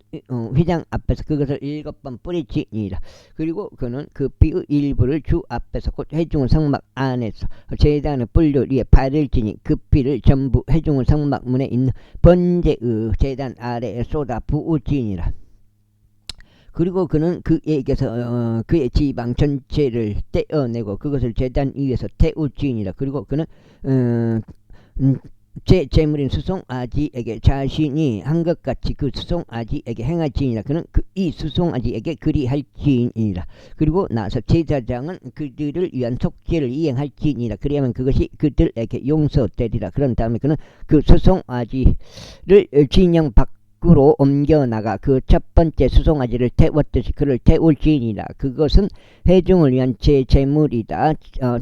휘장 앞에서 그것을 7번 뿌리지니라. 그리고 그는 그 피의 일부를 주 앞에서 곧 회중의 성막 안에서 제단의 뿔들 위에 바를지니 그 피를 전부 회중의 성막 문에 있는 번제의 제단 아래에 쏟아 부으지니라. 그리고 그는 그에게서 그의 지방 전체를 떼어내고 그것을 제단 위에서 태우지니라. 그리고 그는 제 재물인 수송아지에게 자신이 한 것 같이 그 수송아지에게 행할지니라. 그는 이 수송아지에게 그리할지니라. 그리고 나서 제사장은 그들을 위한 속죄를 이행할지니라. 그리하면 그것이 그들에게 용서되리라. 그런 다음에 그는 그 수송아지를 진영 밖으로 옮겨나가 그 첫 번째 수송아지를 태웠듯이 그를 태울지니라. 그것은 회중을 위한 제 재물이다.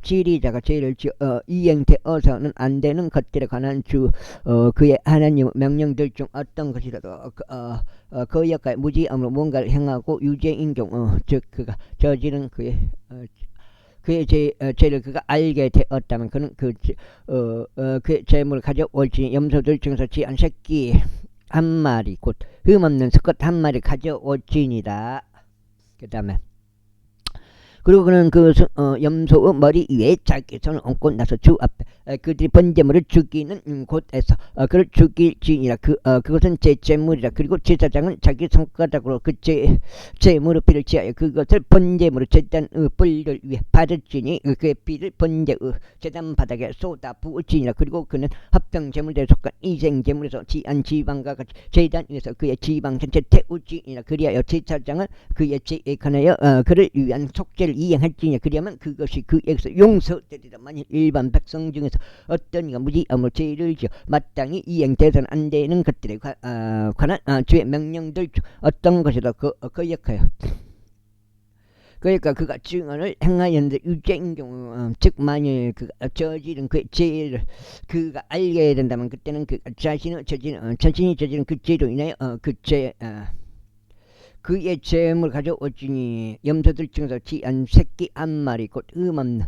지리자가 죄를 이행되어서는 안 되는 것들에 관한 그의 하나님 명령들 중 어떤 것이라도 그 역할 무지함으로 뭔가를 행하고 유죄인 경우 즉 그가 저지른 그의 죄를 그가 알게 되었다면 그는 그 재물을 가져올지 염소들 중에서 지한 새끼 한 마리 곧 흠없는 수컷 한 마리 가져올지니라. 그 다음에 그리고 그는 염소의 머리 위에 자기 손을 얹고 나서 주 앞에 그들이 번제물을 죽이는 곳에서 그를 죽일지니라. 그것은 제 제물이라. 그리고 제사장은 자기 손가락으로 그 제물의 피를 취하여 그것을 번제물의 제단의 뿔들 위에 바르지니 그의 피를 번제의 제단 바닥에 쏟아 부을지니라. 그리고 그는 합병 제물대에 속한 이생 제물에서 지한 지방과 같이 제단 위에서 그의 지방 전체 태우지니라. 그리하여 제사장은 그의 죄에 관하여 그를 위한 속죄를 이행할지니 그리하면 그것이 그에게서 용서되리라. 만일 일반 백성 중에서 어떤 이가 무지함으로 죄를 지어 마땅히 이행되어서는 안 되는 것들에 관한 주의 명령들 중 어떤 것이라 거역하여 그러니까 그가 증언을 행하였는데 유죄인 경우 즉 만일 그가 저지른 그의 죄를 그가 알게 된다면 그때는 그 자신이 저지른 그 죄로 인하여 그의 재물을 가져올지니 염소들 중에서 지한 새끼 한 마리 곧 흠없는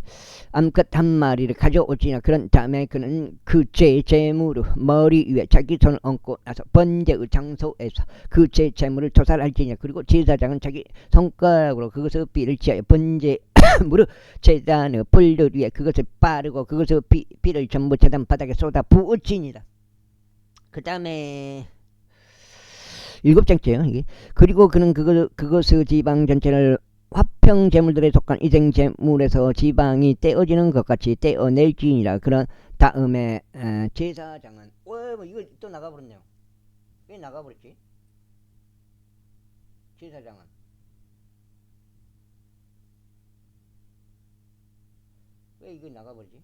암컷 한 마리를 가져올지니 그런 다음에 그는 그 재물을 머리 위에 자기 손을 얹고 나서 번제의 장소에서 그 재물을 토살할지니 그리고 제사장은 자기 손가락으로 그것의 피를 취하여 번제 무릇 제단의 뿔들 위에 그것을 바르고 그것의 피를 전부 제단 바닥에 쏟아 부을지니라. 그 다음에 7장째요 이게. 그리고 그는 그것의 지방 전체를 화평 제물들에 속한 이생 제물에서 지방이 떼어지는 것 같이 떼어낼지니라. 그런 다음에 제사장은 이거 또 나가버렸네요. 왜 나가버렸지? 제사장은 왜 이거 나가버리지?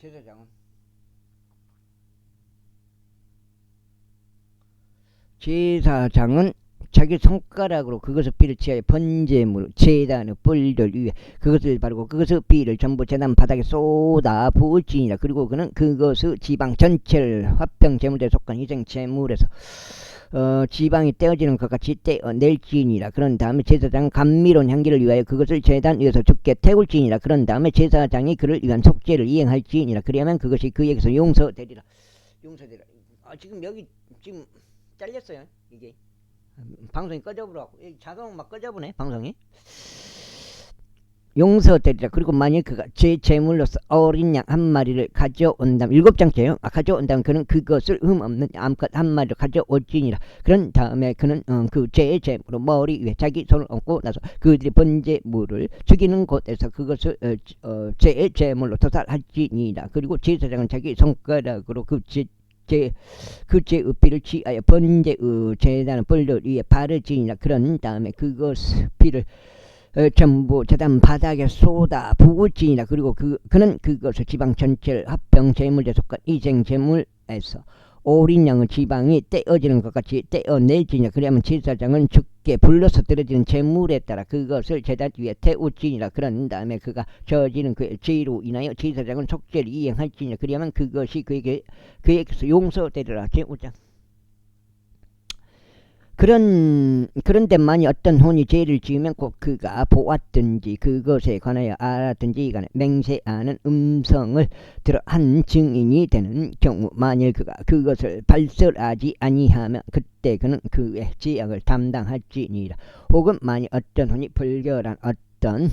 제사장은 제사장은 자기 손가락으로 그것의 피를 취하여 번제물 제단의 뿔들 위에 그것을 바르고 그것의 피를 전부 제단 바닥에 쏟아 부을지니라. 그리고 그는 그것의 지방 전체를 화평 제물에 속한 희생 제물에서 지방이 떼어지는 것 같이 떼어낼지니라. 그런 다음에 제사장은 감미로운 향기를 위하여 그것을 제단 위에서 죽게 태울지니라. 그런 다음에 제사장이 그를 위한 속죄를 이행할지니라. 그리하면 그것이 그에게서 용서되리라. 지금 여기 지금 잘렸어요. 이게 방송이 꺼져버려갖고 자동 막 꺼져보네 방송이. 용서되리라. 그리고 만일 그가 제 제물로서 어린 양 한 마리를 가져온다면 7장째요. 가져온다면 그는 그것을 흠없는 암컷 한 마리를 가져올지니라. 그런 다음에 그는 그 제 제물로 머리 위에 자기 손을 얹고 나서 그들이 번제물을 죽이는 곳에서 그것을 제 제물로 토살할지니라. 그리고 제사장은 자기 손가락으로 그 죄의 피를 취하여 번제의 제단의 뿔들 위에 바르지니라. 그런 다음에 그것 피를 전부 제단 바닥에 쏟아 부을지니라. 그리고 그는 그것을 지방 전체를 합병 제물에 속한 이생 제물에서 어린 양의 지방이 떼어지는 것 같이 떼어낼지니라. 그러면 제사장은 죽게 불러서 떨어지는 제물에 따라 그것을 제단 위에 태울지니라. 그런 다음에 그가 저지른 그의 죄로 인하여 제사장은 속죄를 이행할지니라. 그러면 그것이 그에게서 용서되리라. 제5장. 그런데 만일 어떤 혼이 죄를 지으면 꼭 그가 보았든지 그것에 관하여 알았든지 간에 맹세하는 음성을 들어 한 증인이 되는 경우 만일 그가 그것을 발설하지 아니하면 그때 그는 그의 죄악을 담당할지니라. 혹은 만일 어떤 혼이 불결한 어떤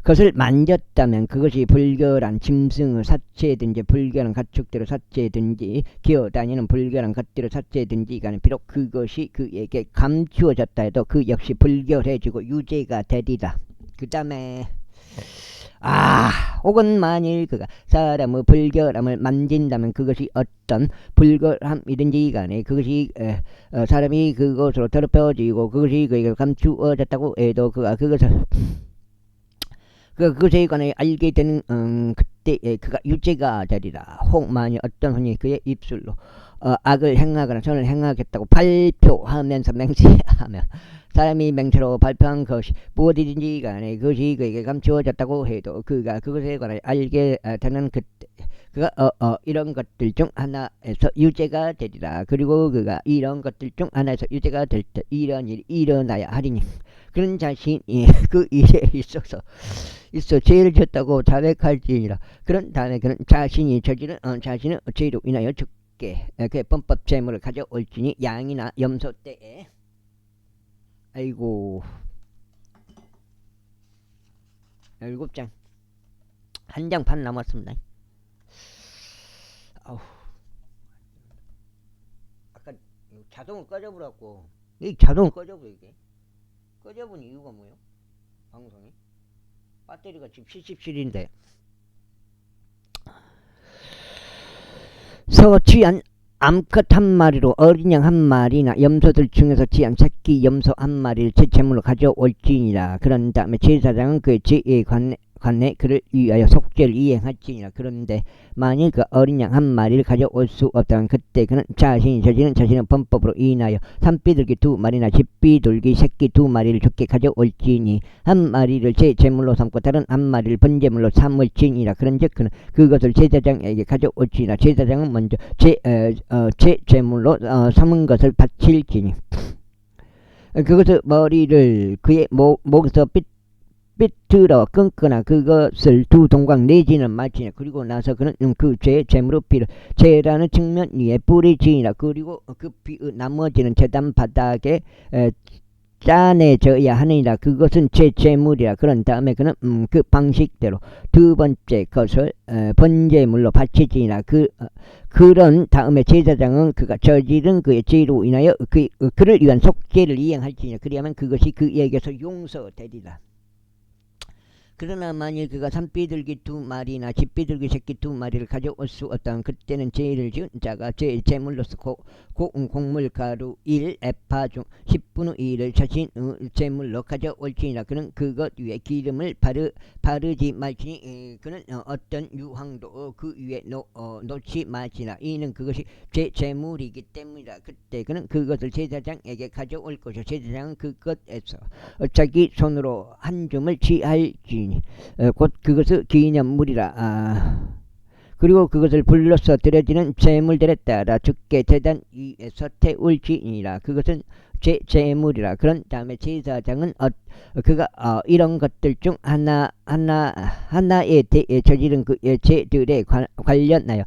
그것을 만졌다면 그것이 불결한 짐승의 사체든지 불결한 가축대로 사체든지 기어다니는 불결한 것대로 사체든지 간에 비록 그것이 그에게 감추어졌다 해도 그 역시 불결해지고 유죄가 되리라. 그 다음에 혹은 만일 그가 사람의 불결함을 만진다면 그것이 어떤 불결함이든지 간에 그것이 사람이 그것으로 더럽혀지고 그것이 그에게 감추어졌다고 해도 그가 그것에 관해 알게 되는 그때 그가 유죄가 되리라. 혹 만일 어떤 분이 그의 입술로 악을 행하거나 선을 행하겠다고 발표하면서 맹세하면 사람이 맹세로 발표한 것이 무엇이든지 간에 그것이 그에게 감추어졌다고 해도 그가 그것에 관해 알게 되는 그때 그가 이런 것들 중 하나에서 유죄가 되리라. 그리고 그가 이런 것들 중 하나에서 유죄가 될 때 이런 일이 일어나야 하리니 그런 자신이 그 일에 있어 죄를 졌다고 자백할지니라. 그런 다음에 그는 자신이 저지른 자신의 죄로 인하여 죽게 그 범법 재물을 가져올지니 양이나 염소 때에 아이고 7장 한 장 반 남았습니다. 아까 자동을 꺼져버렸고 이 자동을 꺼져버려. 이게 꺼져본 이유가 뭐예요? 방송이 배터리가 지금 77인데 취한 암컷 한 마리로 어린 양 한 마리나 염소들 중에서 취한 새끼 염소 한 마리를 제 제물로 가져올지니라. 그런 다음에 제사장은 그의 죄에 관내 그를 위하여 속죄를 이행할지니라. 그런데 만일 그 어린 양 한 마리를 가져올 수 없다면 그때 그는 자신이 저지른 자신의 범법으로 인하여 산비둘기 2마리나 집비둘기 새끼 2마리를 죽게 가져올지니 한 마리를 제 제물로 삼고 다른 한 마리를 번제물로 삼을지니라. 그런즉 그는 그것을 제사장에게 가져올지니라. 제사장은 먼저 제 제물로 삼은 것을 바칠지니 그것의 머리를 그의 목에서 삐뚤어 끊거나 그것을 2동강 내지는 말지니라. 그리고 나서 그는 그 죄의 제물의 피를 제라는 측면 위에 뿌리지니라. 그리고 그 피의 나머지는 제단 바닥에 짜내져야 하느니라. 그것은 제 제물이라. 그런 다음에 그는 그 방식대로 두 번째 것을 번제물로 바치지니라. 그런 다음에 제사장은 그가 저지른 그의 죄로 인하여 그를 위한 속죄를 이행할지니라. 그리하면 그것이 그에게서 용서되리라. 그러나 만일 그가 산비둘기 2마리나 집비둘기 새끼 2마리를 가져올 수 없다면 그때는 죄를 지은 자가 죄의 제물로서 곡물가루 1 에파 중 10분의 1을 자신의 제물로 가져올지니라. 그는 그것 위에 기름을 바르지 말지니 그는 어떤 유황도 그 위에 놓지 말지니라. 이는 그것이 죄 제물이기 때문이라. 그때 그는 그것을 제사장에게 가져올 것이요 제사장은 그것에서 자기 손으로 한 줌을 취할지 곧 그것의 기념물이라. 그리고 그것을 불로서 드려지는 제물들에 따라 주께 제단 위에서 태울지니라. 그것은 제물이라. 그런 다음에 제사장은 그가 이런 것들 중 하나에 대해 저지른 그의 죄들에 관련하여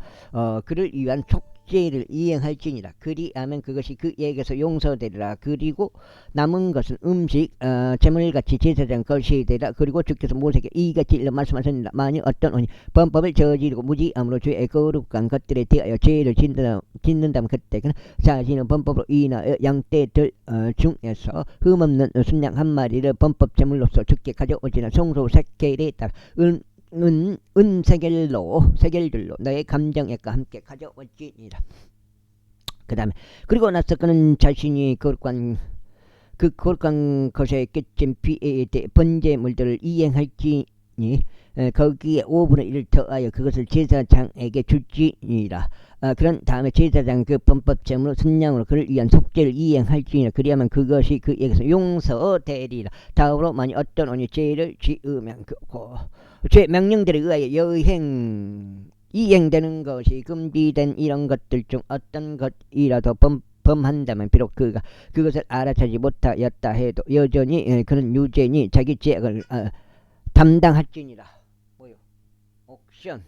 그를 위한 속죄를 이행할지니라. 그리하면 그것이 그에게서 용서되리라. 그리고 남은 것은 음식 제물같이 제사장 것이 되라. 그리고 주께서 모세에게 이같이 일러 말씀하셨느니라. 만일 어떤 원이 범법을 저지르고 무지함으로 죄의 거룩한 것들에 대하여 죄를 짓는다면 그때 그는 자신의 범법으로 인하여 양떼들 중에서 흠없는 순양 한 마리를 범법 제물로서 주께 가져오지나 성소 세겔에 따라 세겔들로 너의 감정액과 함께 가져올지니라. 그 다음에 그리고 나서 그는 자신이 거룩한 것에 끼친 피에 대해 번제물들을 이행할지니 거기에 5분의 1을 더하여 그것을 제사장에게 줄지니라. 그런 다음에 제사장 그 범법 제물로 순양으로 그를 위한 속죄를 이행할지니라. 그리하면 그것이 그에게서 용서되리라. 다음으로 만일 어떤 원이 죄를 지으면 죄 명령들에 의하여 이행되는 것이 금지된 이런 것들 중 어떤 것이라도 범한다면 비록 그가 그것을 알아차지 못하였다 해도 여전히 그는 유죄니 자기 죄악을 담당할지니라. 옥션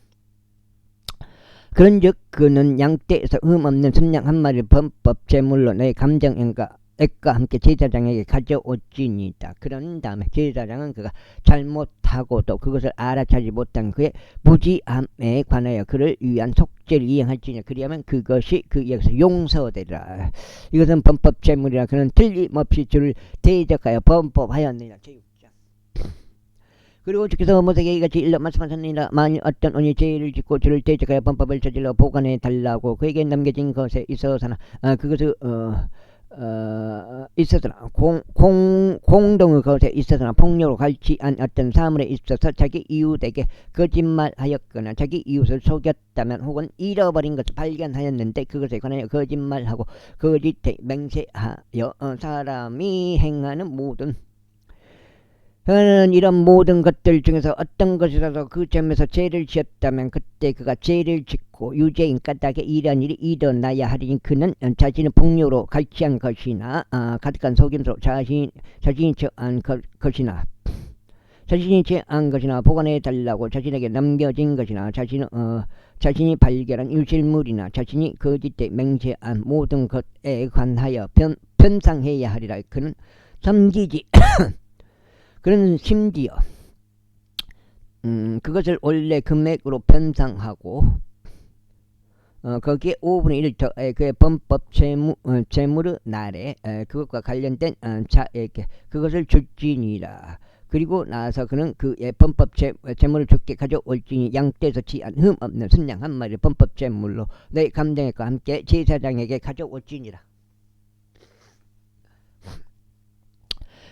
그런즉 그는 양떼에서 흠없는 순양 한 마리를 범법 제물로 내 감정액과 액과 함께 제사장에게 가져올지니이다. 그런 다음에 제사장은 그가 잘못하고도 그것을 알아차지 못한 그의 무지함에 관하여 그를 위한 속죄를 이행할지니 그리하면 그것이 그에게서 용서되리라. 이것은 범법제물이라. 그는 틀림없이 주를 대적하여 범법하였느니라. 그리고 주께서 모세에게 이같이 일러 말씀하셨느니라. 만일 어떤 언이 죄를 짓고 주를 대적하여 범법을 저질러 보관해 달라고 그에게 남겨진 것에 있어서나 그것을 있어서나 공동의 것에 있어서나 폭력으로 갈지 않았던 사물에 있어서 자기 이웃에게 거짓말하였거나 자기 이웃을 속였다면 혹은 잃어버린 것을 발견하였는데 그것에 관하여 거짓말하고 거짓에 맹세하여 사람이 행하는 모든 이런 모든 것들 중에서 어떤 것이라도 그 점에서 죄를 지었다면 그때 그가 죄를 짓고 유죄인 까닭에 이런 일이 일어나야 하리니 그는 자신의 폭력으로 갈취한 것이나 가득한 속임수로 자신이 처한 것이나 자신이 죄한 것이나 보관해 달라고 자신에게 남겨진 것이나 자신이 발견한 유실물이나 자신이 거짓에 맹세한 모든 것에 관하여 변상해야 하리라. 그는 섬기지 그는 심지어 그것을 원래 금액으로 변상하고 거기에 5분의 1 더해 그의 범법 재물의 날에 그것과 관련된 자에게 그것을 줄지니라. 그리고 나서 그는 그의 범법 재물을 주께 가져올지니 양떼에서 치안 흠 없는 순양 한 마리를 범법 재물로 내 감정과 함께 제사장에게 가져올지니라.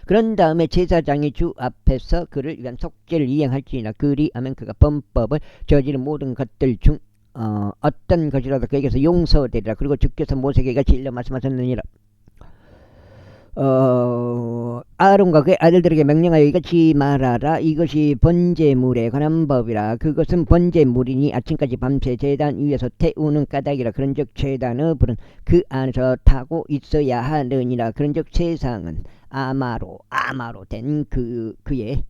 그런 다음에 제사장이 주 앞에서 그를 위한 속죄를 이행할지니라. 그리하면 그가 범법을 저지른 모든 것들 중 어떤 것이라도 그에게서 용서되리라. 그리고 주께서 모세에게 같이 일러 말씀하셨느니라. 아론과 그의 아들들에게 명령하여 이같이 말하라. 이것이 번제물에 관한 법이라. 그것은 번제물이니 아침까지 밤새 제단 위에서 태우는 까닭이라. 그런즉 제단의 불은 그 안에서 타고 있어야 하느니라. 그런즉 세상은 아마로 된 그의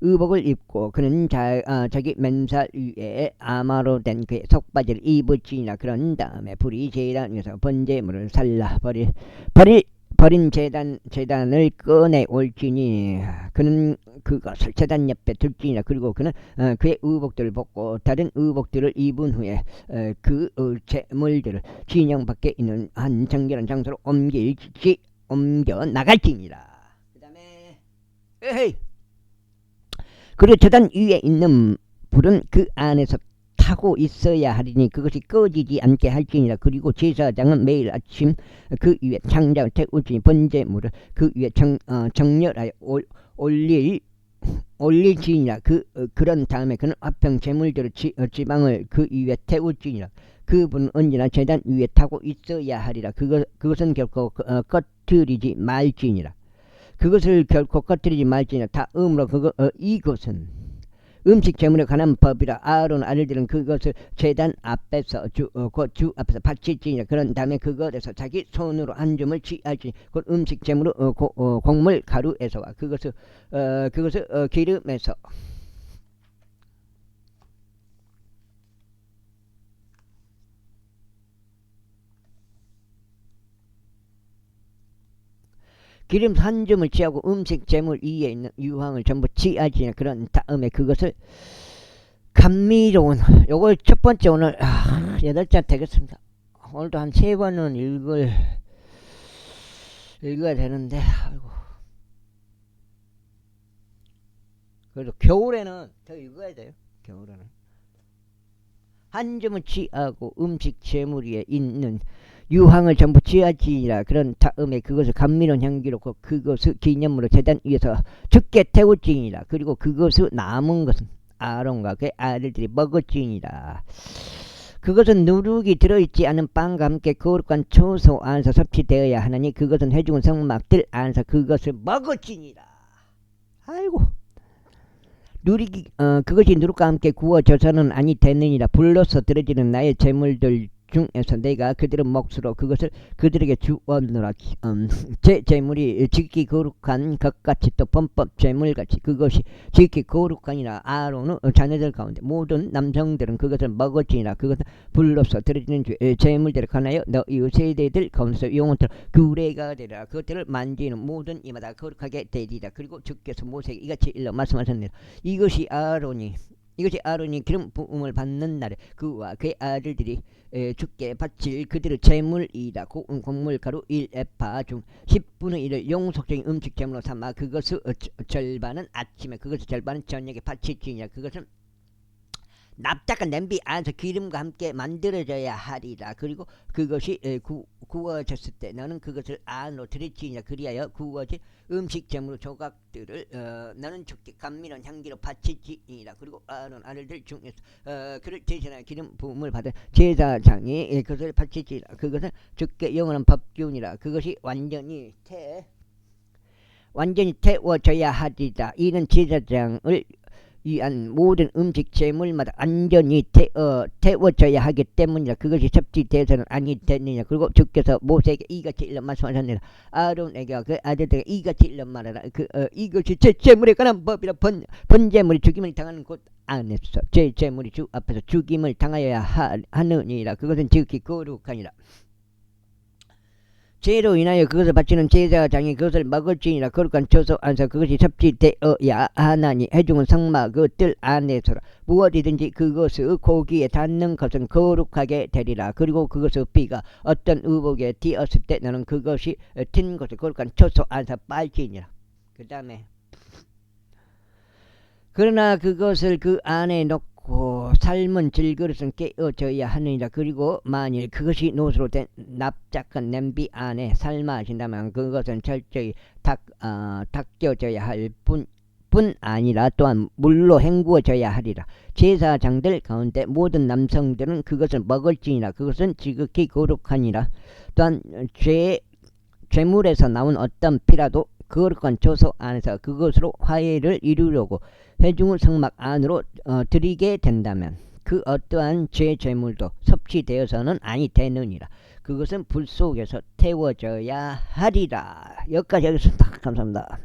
의복을 입고 그는 자기 맨살 위에 아마로 된 그의 속바지를 입을지니라. 그런 다음에 불이 제단 위에서 번제물을 살라 버린 제단을 꺼내 올지니 그는 그것을 제단 옆에 둘지니라. 그리고 그는 그의 의복들을 벗고 다른 의복들을 입은 후에 그 제물들을 진영 밖에 있는 한 정결한 장소로 옮겨 나갈지니라. 그 다음에 그리고 제단 위에 있는 불은 그 안에서 타고 있어야 하리니 그것이 꺼지지 않게 할지니라. 그리고 제사장은 매일 아침 그 위에 창장을 태울지니 번제물을 그 위에 정렬하여 올릴지니라. 그런 다음에 그는 화평 제물들의 지방을 그 위에 태울지니라. 그분은 언제나 제단 위에 타고 있어야 하리라. 그것은 결코 꺼트리지 말지니라. 다음으로 이것은 음식 제물에 관한 법이라. 아론 아들들은 그것을 제단 앞에서 주 앞에서 바칠지니라. 그런 다음에 그것에서 자기 손으로 한 줌을 취할지니 곧 음식 제물의 곡물 가루에서와 그것을 기름에서 기름 한 줌을 취하고 음식 제물 위에 있는 유황을 전부 취하지니 그런 다음에 그것을 감미로운 요걸 첫 번째 오늘 8장 되겠습니다. 오늘도 한 3번은 읽어야 되는데 아이고. 그래도 겨울에는 더 읽어야 돼요. 겨울에는 한 줌을 취하고 음식 제물 위에 있는 유황을 전부 취하지니라. 그런 다음에 그것을 감미로운 향기로 그것을 기념으로 제단 위에서 죽게 태울지니라. 그리고 그것을 남은 것은 아론과 그의 아들들이 먹을지니라. 그것은 누룩이 들어있지 않은 빵과 함께 거룩한 초소 안에서 섭취되어야 하나니 그것은 해죽은 성막들 안에서 그것을 먹을지니라. 아이고 그것이 누룩과 함께 구워져서는 아니 되느니라. 불로서 들어지는 나의 제물들 중에서 내가 그들의 몫으로 그것을 그들에게 주었노라. 제 재물이 지극히 거룩한 것같이 또 범법 재물같이 그것이 지극히 거룩하니라. 아론의 자녀들 가운데 모든 남성들은 그것을 먹을지니라. 그것은 불로서 드려지는 재물들에 관하여 너희 세대들 가운데서 영원토록 규례가 되리라. 그것들을 만지는 모든 이마다 거룩하게 되리라. 그리고 주께서 모세에게 이같이 일러 말씀하셨느니라. 이것이 아론이 기름 부음을 받는 날에 그와 그의 아들들이 주께 바칠 그들의 재물이다. 곡물 가루 1에파 중 10분의 1을 용속적인 음식 재물로 삼아 그것의 절반은 아침에 그것의 절반은 저녁에 바칠지니라. 그것은 납작한 냄비 안에서 기름과 함께 만들어져야 하리라. 그리고 그것이 구워졌을 때 너는 그것을 안으로 들이치냐. 그리하여 구워진 음식 재물 조각들을 너는 주께 감미로운 향기로 바치지니라. 그리고 아론 아들들 중에서 그를 제사장 기름 부음을 받은 제사장이 그것을 바치지니라. 그것은 주께 영원한 법규니라. 그것이 완전히 태워져야 하리라. 이는 제사장을 위한 모든 음식 재물마다 완전히 태워져야 하기 때문이라. 그것이 섭취돼서는 아니 되느냐. 그리고 주께서 모세에게 이같이 일러 말씀하셨느니라. 아론에게 그 아들에게 이같이 일러 말하라. 이것이 제 재물에 관한 법이라. 번제물이 죽임을 당하는 곳 안에서 제 재물이 주 앞에서 죽임을 당하여야 하느니라. 그것은 지극히 거룩하니라. 죄로 인하여 그것을 바치는 제사장이 그것을 먹을지니라. 거룩한 처소 안에서 그것이 섭취되어야 하나니 해중은 성막 그 뜰 안에서라. 무엇이든지 그것의 고기에 닿는 것은 거룩하게 되리라. 그리고 그것의 피가 어떤 의복에 띄었을 때 너는 그것이 튄 것을 거룩한 처소 안에서 빨지니라. 그 다음에 그러나 그것을 그 안에 넣고 삶은 질그릇은 깨어져야 하느니라. 그리고 만일 그것이 노수로 된 납작한 냄비 안에 삶아진다면 그것은 철저히 닦여져야 할 뿐 아니라 또한 물로 헹구어져야 하리라. 제사장들 가운데 모든 남성들은 그것을 먹을지니라. 그것은 지극히 거룩하니라. 또한 죄물에서 나온 어떤 피라도 거룩한 처소 안에서 그것으로 화해를 이루려고 회중의 성막 안으로 들이게 된다면 그 어떠한 죄물도 섭취되어서는 아니 되느니라. 그것은 불 속에서 태워져야 하리라. 여기까지 하겠습니다. 감사합니다.